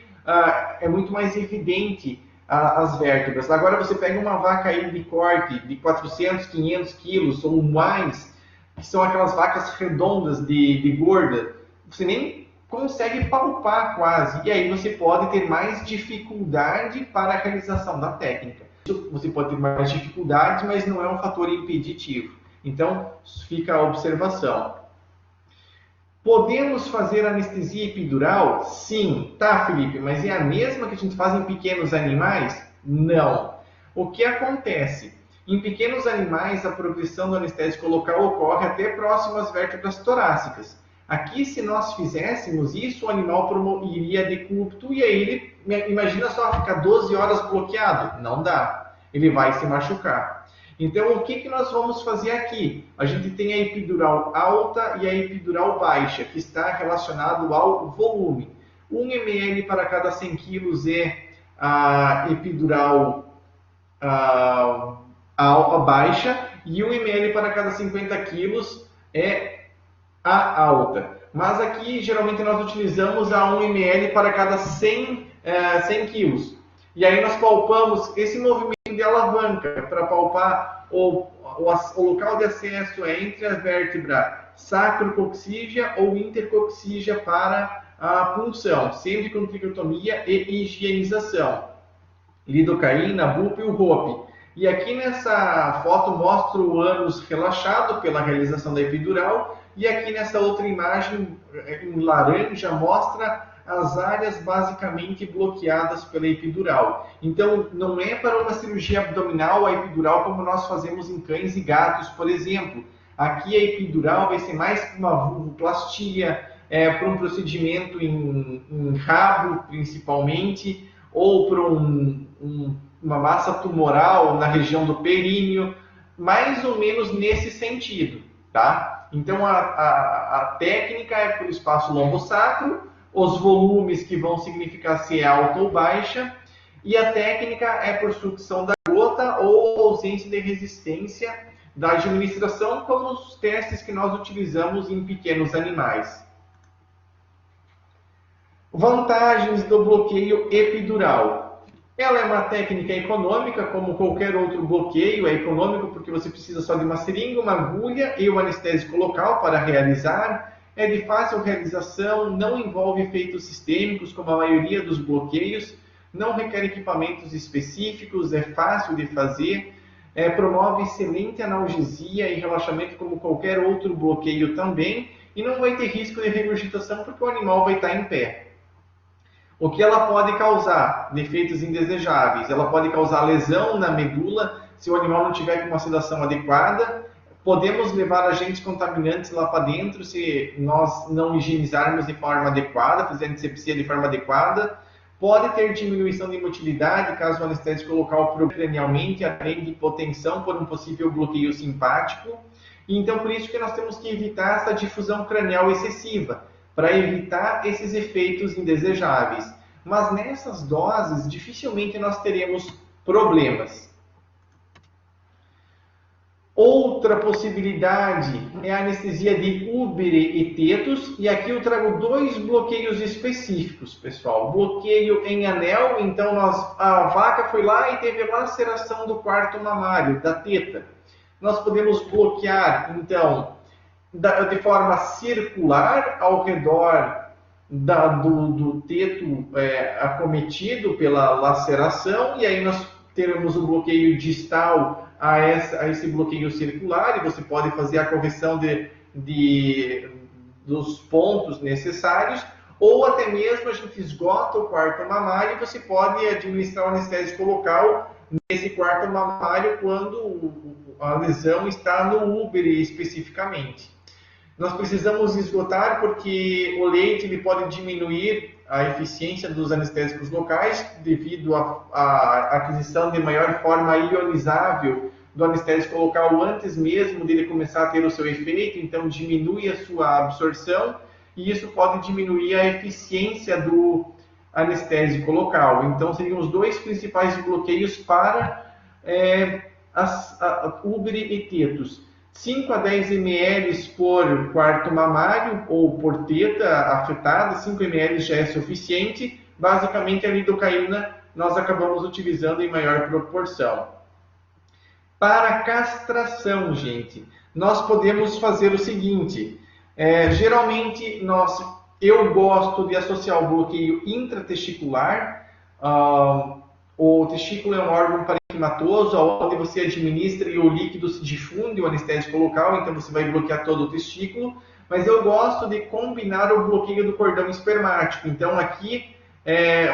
é muito mais evidente as vértebras. Agora você pega uma vaca aí de corte de 400, 500 quilos ou mais, que são aquelas vacas redondas de gorda, você nem consegue palpar quase, e aí você pode ter mais dificuldade para a realização da técnica. Você pode ter mais dificuldades, mas não é um fator impeditivo. Então, fica a observação. Podemos fazer anestesia epidural? Sim. Tá, Felipe, mas é a mesma que a gente faz em pequenos animais? Não. O que acontece? Em pequenos animais, a progressão do anestésico local ocorre até próximo às vértebras torácicas. Aqui, se nós fizéssemos isso, o animal iria decúbito e aí ele, imagina só, ficar 12 horas bloqueado. Não dá. Ele vai se machucar. Então, o que nós vamos fazer aqui? A gente tem a epidural alta e a epidural baixa, que está relacionado ao volume. 1 ml para cada 100 kg é a epidural baixa e 1 ml para cada 50 kg é a alta. Mas aqui, geralmente, nós utilizamos a 1 ml para cada 100 kg. E aí nós palpamos esse movimento de alavanca para palpar o local de acesso é entre a vértebra sacrocoxígea ou intercoxígea para a punção, sempre com tricotomia e higienização. Lidocaína, BUP e o ROP. E aqui nessa foto mostra o ânus relaxado pela realização da epidural e aqui nessa outra imagem em laranja mostra as áreas basicamente bloqueadas pela epidural. Então, não é para uma cirurgia abdominal a epidural como nós fazemos em cães e gatos, por exemplo. Aqui a epidural vai ser mais para uma vulvoplastia, para um procedimento em rabo, principalmente, ou para uma massa tumoral na região do períneo, mais ou menos nesse sentido, tá? Então, a técnica é por espaço lombosacro, os volumes que vão significar se é alta ou baixa, e a técnica é por sucção da gota ou ausência de resistência da administração, como os testes que nós utilizamos em pequenos animais. Vantagens do bloqueio epidural. Ela é uma técnica econômica, como qualquer outro bloqueio, é econômico porque você precisa só de uma seringa, uma agulha e o anestésico local para realizar. É de fácil realização, não envolve efeitos sistêmicos, como a maioria dos bloqueios, não requer equipamentos específicos, é fácil de fazer, promove excelente analgesia e relaxamento, como qualquer outro bloqueio também, e não vai ter risco de regurgitação porque o animal vai estar em pé. O que ela pode causar? Efeitos indesejáveis. Ela pode causar lesão na medula se o animal não tiver com uma sedação adequada. Podemos levar agentes contaminantes lá para dentro se nós não higienizarmos de forma adequada, fazer a antisepsia de forma adequada. Pode ter diminuição de motilidade caso o anestésico local cranialmente, além de hipotensão por um possível bloqueio simpático. Então, por isso que nós temos que evitar essa difusão cranial excessiva, para evitar esses efeitos indesejáveis. Mas nessas doses, dificilmente nós teremos problemas. Outra possibilidade é a anestesia de úbere e tetos, e aqui eu trago dois bloqueios específicos, pessoal. Bloqueio em anel, então a vaca foi lá e teve laceração do quarto mamário, da teta. Nós podemos bloquear, então, de forma circular ao redor do teto acometido pela laceração, e aí nós teremos o bloqueio distal a esse bloqueio circular, e você pode fazer a correção dos pontos necessários, ou até mesmo a gente esgota o quarto mamário e você pode administrar o anestésico local nesse quarto mamário quando a lesão está no úbere especificamente. Nós precisamos esgotar porque o leite ele pode diminuir a eficiência dos anestésicos locais devido à aquisição de maior forma ionizável do anestésico local antes mesmo dele começar a ter o seu efeito, então diminui a sua absorção e isso pode diminuir a eficiência do anestésico local. Então seriam os dois principais bloqueios para úbere e tetos. 5 a 10 ml por quarto mamário ou por teta afetada, 5 ml já é suficiente. Basicamente a lidocaína nós acabamos utilizando em maior proporção. Para castração, gente, nós podemos fazer o seguinte, geralmente eu gosto de associar o bloqueio intratesticular. O testículo é um órgão parenquimatoso, onde você administra e o líquido se difunde, o anestésico local, então você vai bloquear todo o testículo. Mas eu gosto de combinar o bloqueio do cordão espermático. Então aqui,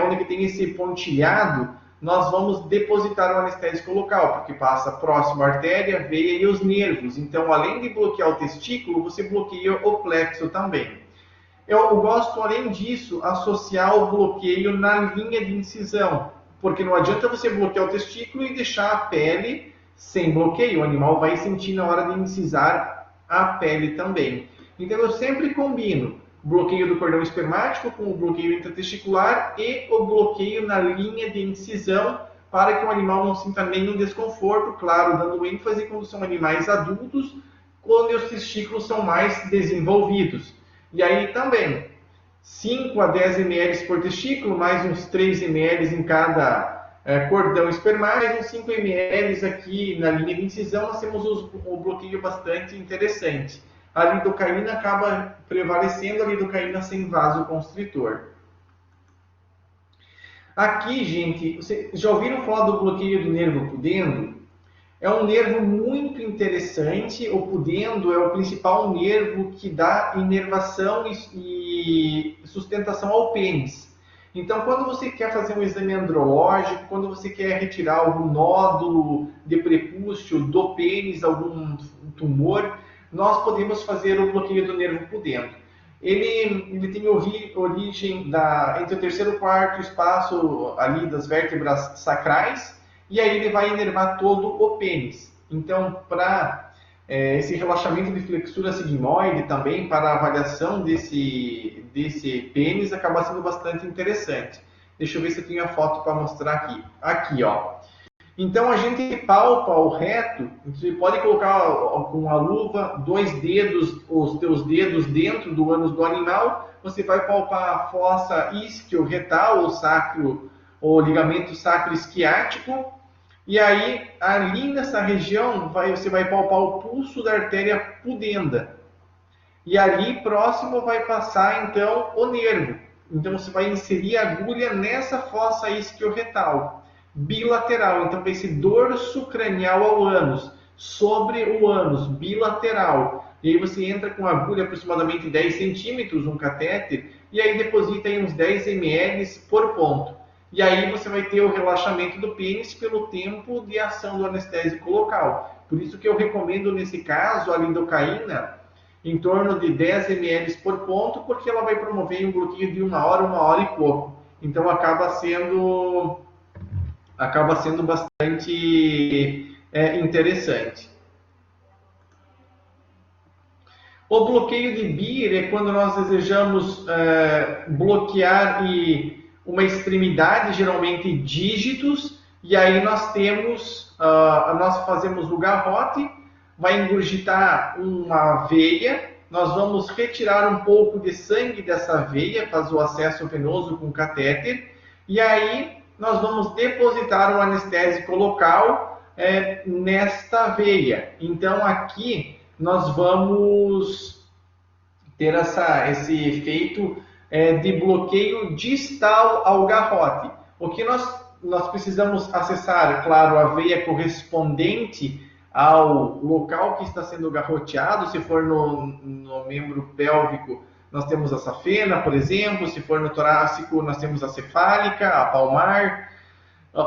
onde que tem esse pontilhado, nós vamos depositar o anestésico local, porque passa próximo à artéria, veia e os nervos. Então, além de bloquear o testículo, você bloqueia o plexo também. Eu gosto, além disso, associar o bloqueio na linha de incisão, porque não adianta você bloquear o testículo e deixar a pele sem bloqueio. O animal vai sentir na hora de incisar a pele também. Então, eu sempre combino bloqueio do cordão espermático com o bloqueio intratesticular e o bloqueio na linha de incisão, para que o animal não sinta nenhum desconforto, claro, dando ênfase quando são animais adultos, quando os testículos são mais desenvolvidos. E aí também, 5 a 10 ml por testículo, mais uns 3 ml em cada cordão espermático, mais uns 5 ml aqui na linha de incisão, nós temos um bloqueio bastante interessante. A lidocaína acaba prevalecendo, a lidocaína sem vasoconstritor. Aqui, gente, vocês já ouviram falar do bloqueio do nervo pudendo? É um nervo muito interessante. O pudendo é o principal nervo que dá inervação e sustentação ao pênis. Então, quando você quer fazer um exame andrológico, quando você quer retirar algum nódulo de prepúcio do pênis, algum tumor, nós podemos fazer o bloqueio do nervo pudendo. Ele tem origem entre o terceiro e o quarto espaço ali das vértebras sacrais, e aí ele vai inervar todo o pênis. Então, para esse relaxamento de flexura sigmoide também, para a avaliação desse pênis, acaba sendo bastante interessante. Deixa eu ver se eu tenho a foto para mostrar aqui. Aqui, ó. Então, a gente palpa o reto, você pode colocar com a luva 2 dedos, os teus dedos dentro do ânus do animal, você vai palpar a fossa isquio-retal, ou sacro, o ligamento sacro-isquiático, e aí ali nessa região você vai palpar o pulso da artéria pudenda. E ali próximo vai passar então o nervo. Então você vai inserir a agulha nessa fossa isquio-retal, bilateral. Então vai ser dorso cranial ao ânus, sobre o ânus, bilateral. E aí você entra com a agulha aproximadamente 10 centímetros, um catéter, e aí deposita aí uns 10 ml por ponto. E aí você vai ter o relaxamento do pênis pelo tempo de ação do anestésico local. Por isso que eu recomendo nesse caso a lidocaína em torno de 10 ml por ponto, porque ela vai promover um bloqueio de 1 hora e pouco. Então acaba sendo bastante interessante. O bloqueio de Beer é quando nós desejamos bloquear uma extremidade, geralmente dígitos, e aí nós fazemos o garrote, vai engurgitar uma veia, nós vamos retirar um pouco de sangue dessa veia, fazer o acesso venoso com catéter, e aí nós vamos depositar o anestésico local nesta veia. Então aqui nós vamos ter esse efeito de bloqueio distal ao garrote. O que nós precisamos acessar, claro, a veia correspondente ao local que está sendo garroteado. Se for no membro pélvico, nós temos a safena, por exemplo. Se for no torácico, nós temos a cefálica, a palmar.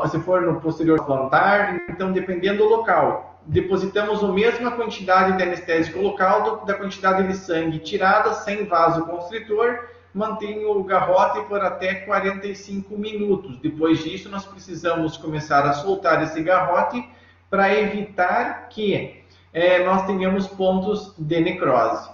Se for no posterior plantar, então dependendo do local, depositamos a mesma quantidade de anestésico local da quantidade de sangue tirada, sem vasoconstritor, mantém o garrote por até 45 minutos. Depois disso, nós precisamos começar a soltar esse garrote para evitar que nós tenhamos pontos de necrose.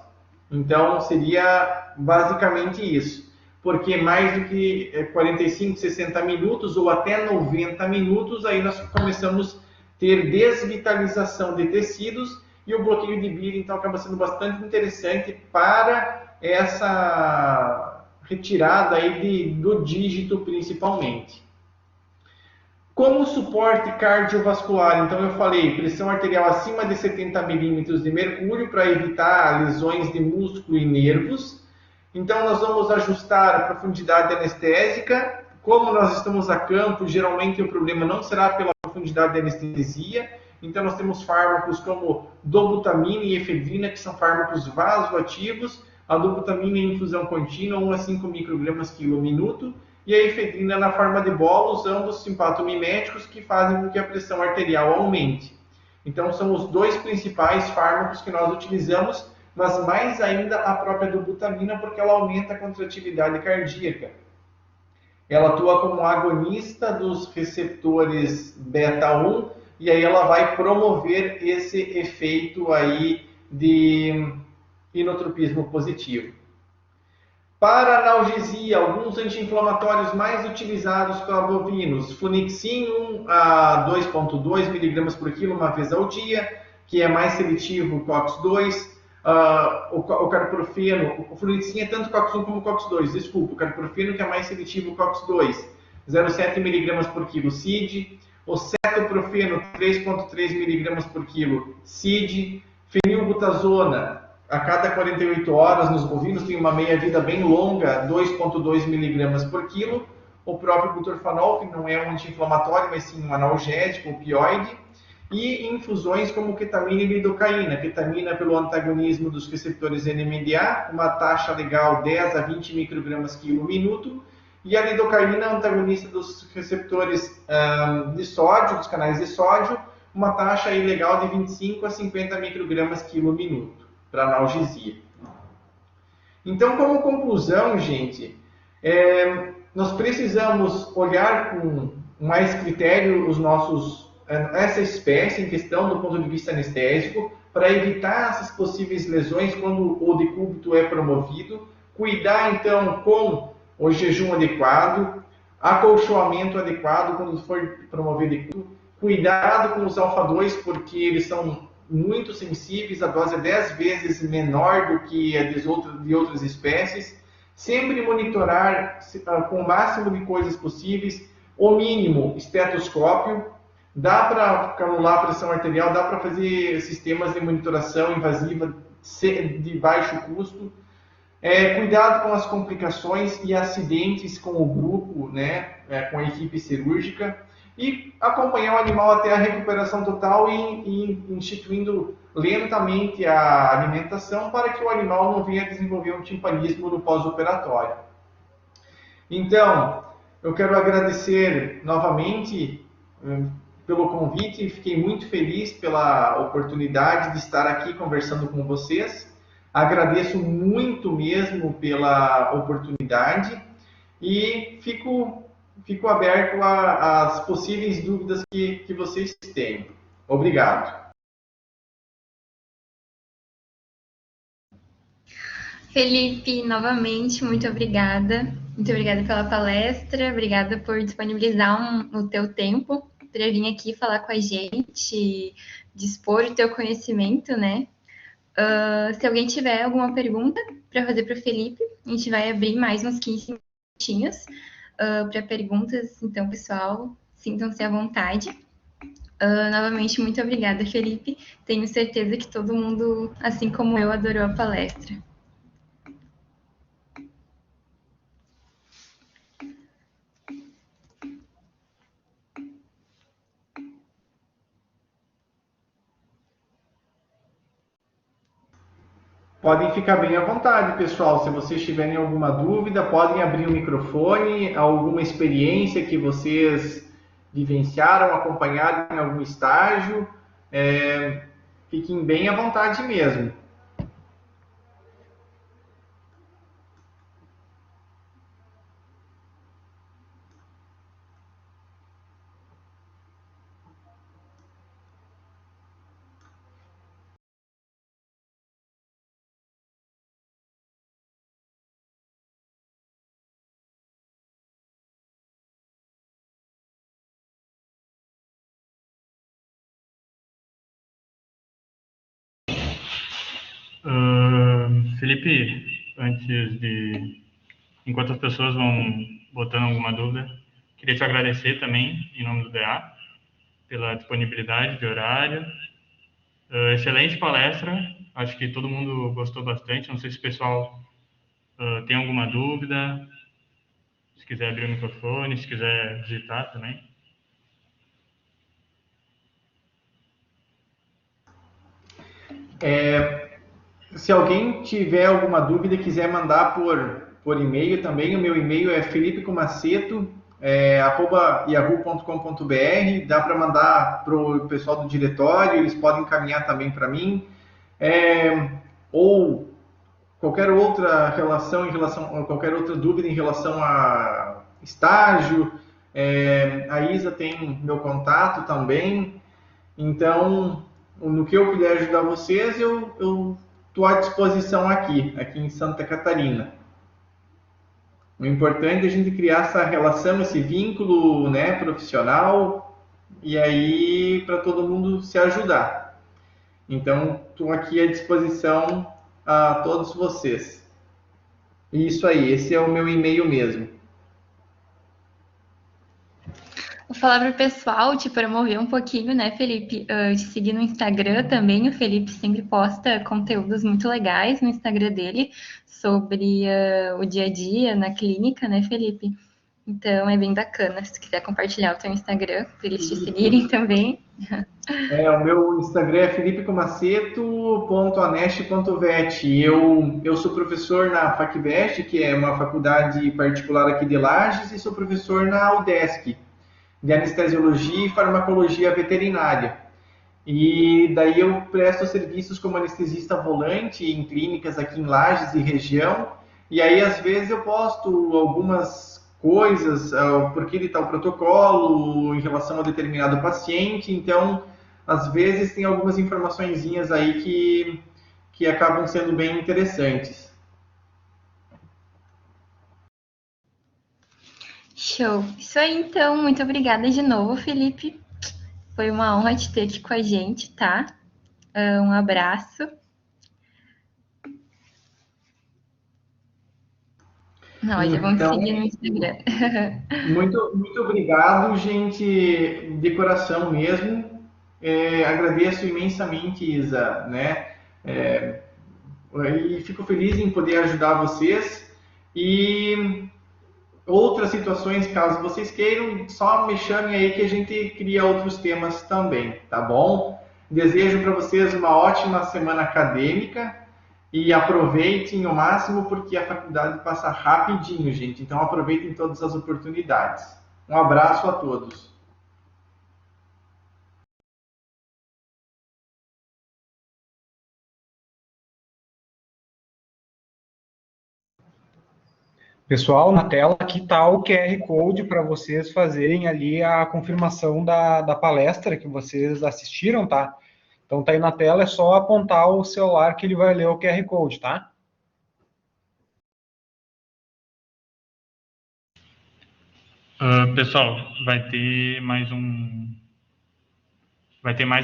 Então, seria basicamente isso. Porque mais do que 45, 60 minutos ou até 90 minutos, aí nós começamos a ter desvitalização de tecidos, e o bloqueio de Beer, então, acaba sendo bastante interessante para essa retirada aí do dígito, principalmente. Como suporte cardiovascular, então eu falei pressão arterial acima de 70 milímetros de mercúrio para evitar lesões de músculo e nervos. Então nós vamos ajustar a profundidade anestésica. Como nós estamos a campo, geralmente o problema não será pela profundidade de anestesia. Então nós temos fármacos como dobutamina e efedrina, que são fármacos vasoativos. A dobutamina em infusão contínua, 1 a 5 microgramas quilo minuto. E a efedrina na forma de bolos, ambos simpatomiméticos que fazem com que a pressão arterial aumente. Então são os dois principais fármacos que nós utilizamos, mas mais ainda a própria dobutamina, porque ela aumenta a contratividade cardíaca. Ela atua como agonista dos receptores beta-1 e aí ela vai promover esse efeito aí de inotropismo positivo. Para analgesia, alguns anti-inflamatórios mais utilizados para bovinos, Flunixin 1 a 2,2 mg por quilo uma vez ao dia, que é mais seletivo COX-2, o carprofeno, o Flunixin é tanto COX-1 como COX-2, desculpa, o carprofeno que é mais seletivo COX-2, 0,7 mg por quilo CID, o cetoprofeno 3,3 mg por quilo CID, fenilbutazona a cada 48 horas nos bovinos tem uma meia-vida bem longa, 2,2 mg por quilo. O próprio butorfanol, que não é um anti-inflamatório, mas sim um analgésico, opioide. E infusões como ketamina e lidocaína. Ketamina pelo antagonismo dos receptores NMDA, uma taxa legal 10 a 20 microgramas quilo minuto. E a lidocaína, antagonista dos receptores de sódio, dos canais de sódio, uma taxa ilegal de 25 a 50 microgramas quilo minuto para analgesia. Então, como conclusão, gente, nós precisamos olhar com mais critério essa espécie em questão do ponto de vista anestésico, para evitar essas possíveis lesões quando o decúbito é promovido, cuidar então com o jejum adequado, acolchoamento adequado quando for promover decúbito, cuidado com os alfa-2 porque eles são muito sensíveis, a dose é 10 vezes menor do que a de outras espécies. Sempre monitorar com o máximo de coisas possíveis, o mínimo estetoscópio, dá para canular a pressão arterial, dá para fazer sistemas de monitoração invasiva de baixo custo. Cuidado com as complicações e acidentes com o grupo, né, com a equipe cirúrgica. E acompanhar o animal até a recuperação total e instituindo lentamente a alimentação para que o animal não venha desenvolver um timpanismo no pós-operatório. Então, eu quero agradecer novamente pelo convite, fiquei muito feliz pela oportunidade de estar aqui conversando com vocês. Agradeço muito mesmo pela oportunidade e fico aberto às possíveis dúvidas que vocês têm. Obrigado. Felipe, novamente, muito obrigada. Muito obrigada pela palestra, obrigada por disponibilizar o teu tempo para vir aqui falar com a gente, dispor o teu conhecimento, né? Se alguém tiver alguma pergunta para fazer para o Felipe, a gente vai abrir mais uns 15 minutinhos para perguntas. Então, pessoal, sintam-se à vontade. Novamente, muito obrigada, Felipe. Tenho certeza que todo mundo, assim como eu, adorou a palestra. Podem ficar bem à vontade, pessoal. Se vocês tiverem alguma dúvida, podem abrir o microfone, alguma experiência que vocês vivenciaram, acompanharam em algum estágio. Fiquem bem à vontade mesmo. Felipe, enquanto as pessoas vão botando alguma dúvida, Queria te agradecer também, em nome do DA, pela disponibilidade de horário. Excelente palestra, acho que todo mundo gostou bastante. Não sei se o pessoal tem alguma dúvida, se quiser abrir o microfone, se quiser digitar também. Se alguém tiver alguma dúvida e quiser mandar por e-mail também, o meu e-mail é felipecomaceto@yahoo.com.br. Dá para mandar para o pessoal do diretório, eles podem encaminhar também para mim. Ou qualquer outra qualquer outra dúvida em relação a estágio, a Isa tem meu contato também. Então, no que eu puder ajudar vocês, eu estou à disposição aqui em Santa Catarina. O importante é a gente criar essa relação, esse vínculo, né, profissional, e aí para todo mundo se ajudar. Então, estou aqui à disposição a todos vocês. Isso aí, esse é o meu e-mail mesmo. Vou falar para o pessoal te promover um pouquinho, né, Felipe? Te seguir no Instagram também. O Felipe sempre posta conteúdos muito legais no Instagram dele sobre o dia a dia na clínica, né, Felipe? Então é bem bacana. Se quiser compartilhar o teu Instagram, para eles te seguirem também. O meu Instagram é felipecomaceto.anest.vet. Eu sou professor na FacVest, que é uma faculdade particular aqui de Lages, e sou professor na UDESC, de anestesiologia e farmacologia veterinária. E daí eu presto serviços como anestesista volante em clínicas aqui em Lages e região. E aí às vezes eu posto algumas coisas, porque ele está o protocolo em relação a determinado paciente. Então, às vezes tem algumas informaçõezinhas aí que acabam sendo bem interessantes. Show. Isso aí, então. Muito obrigada de novo, Felipe. Foi uma honra te ter aqui com a gente, tá? Um abraço. Não, já vamos Então, seguir no Instagram. muito obrigado, gente, de coração mesmo. Agradeço imensamente, Isa, né? E fico feliz em poder ajudar vocês. E outras situações, caso vocês queiram, só me chamem aí que a gente cria outros temas também, tá bom? Desejo para vocês uma ótima semana acadêmica e aproveitem ao máximo porque a faculdade passa rapidinho, gente. Então aproveitem todas as oportunidades. Um abraço a todos. Pessoal, na tela aqui está o QR Code para vocês fazerem ali a confirmação da palestra que vocês assistiram, tá? Então tá aí na tela, é só apontar o celular que ele vai ler o QR Code, tá? Pessoal, vai ter mais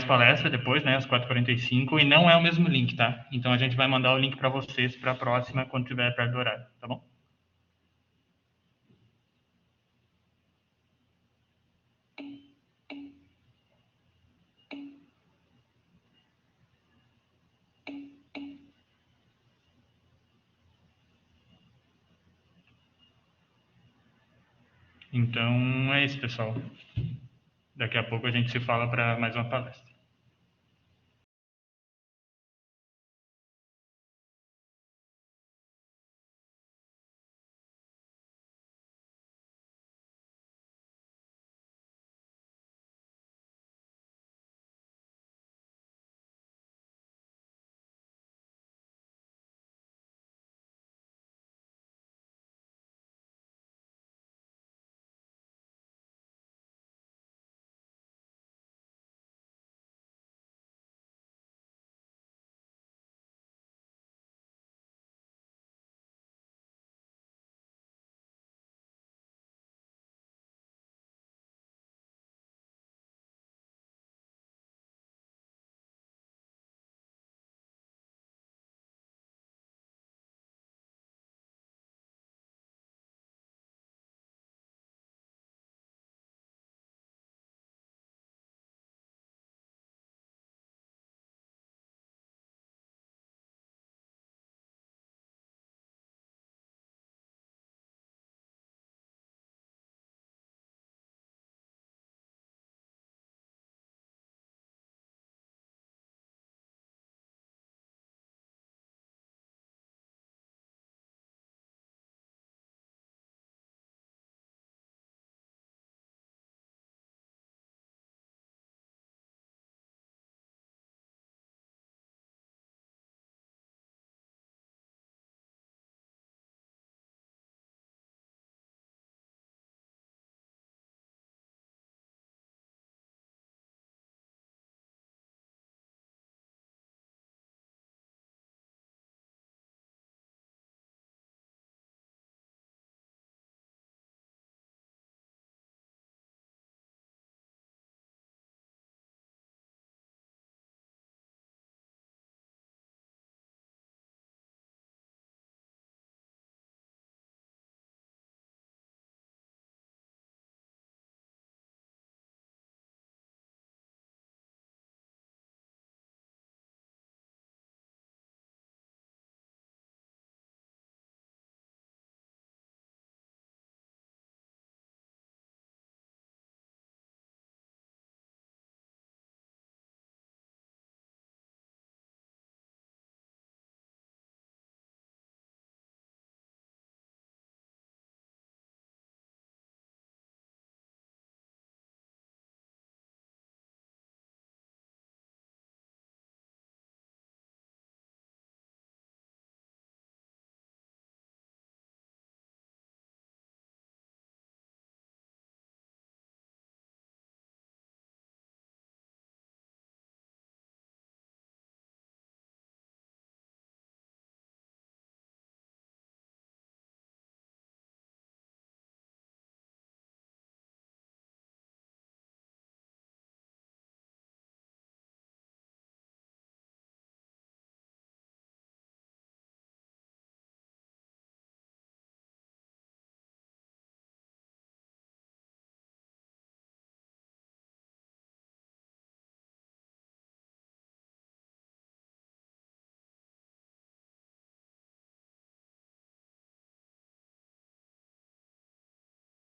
palestra depois, né, às 4h45, e não é o mesmo link, tá? Então a gente vai mandar o link para vocês para a próxima quando tiver perto do horário, tá bom? Então é isso, pessoal. Daqui a pouco a gente se fala para mais uma palestra.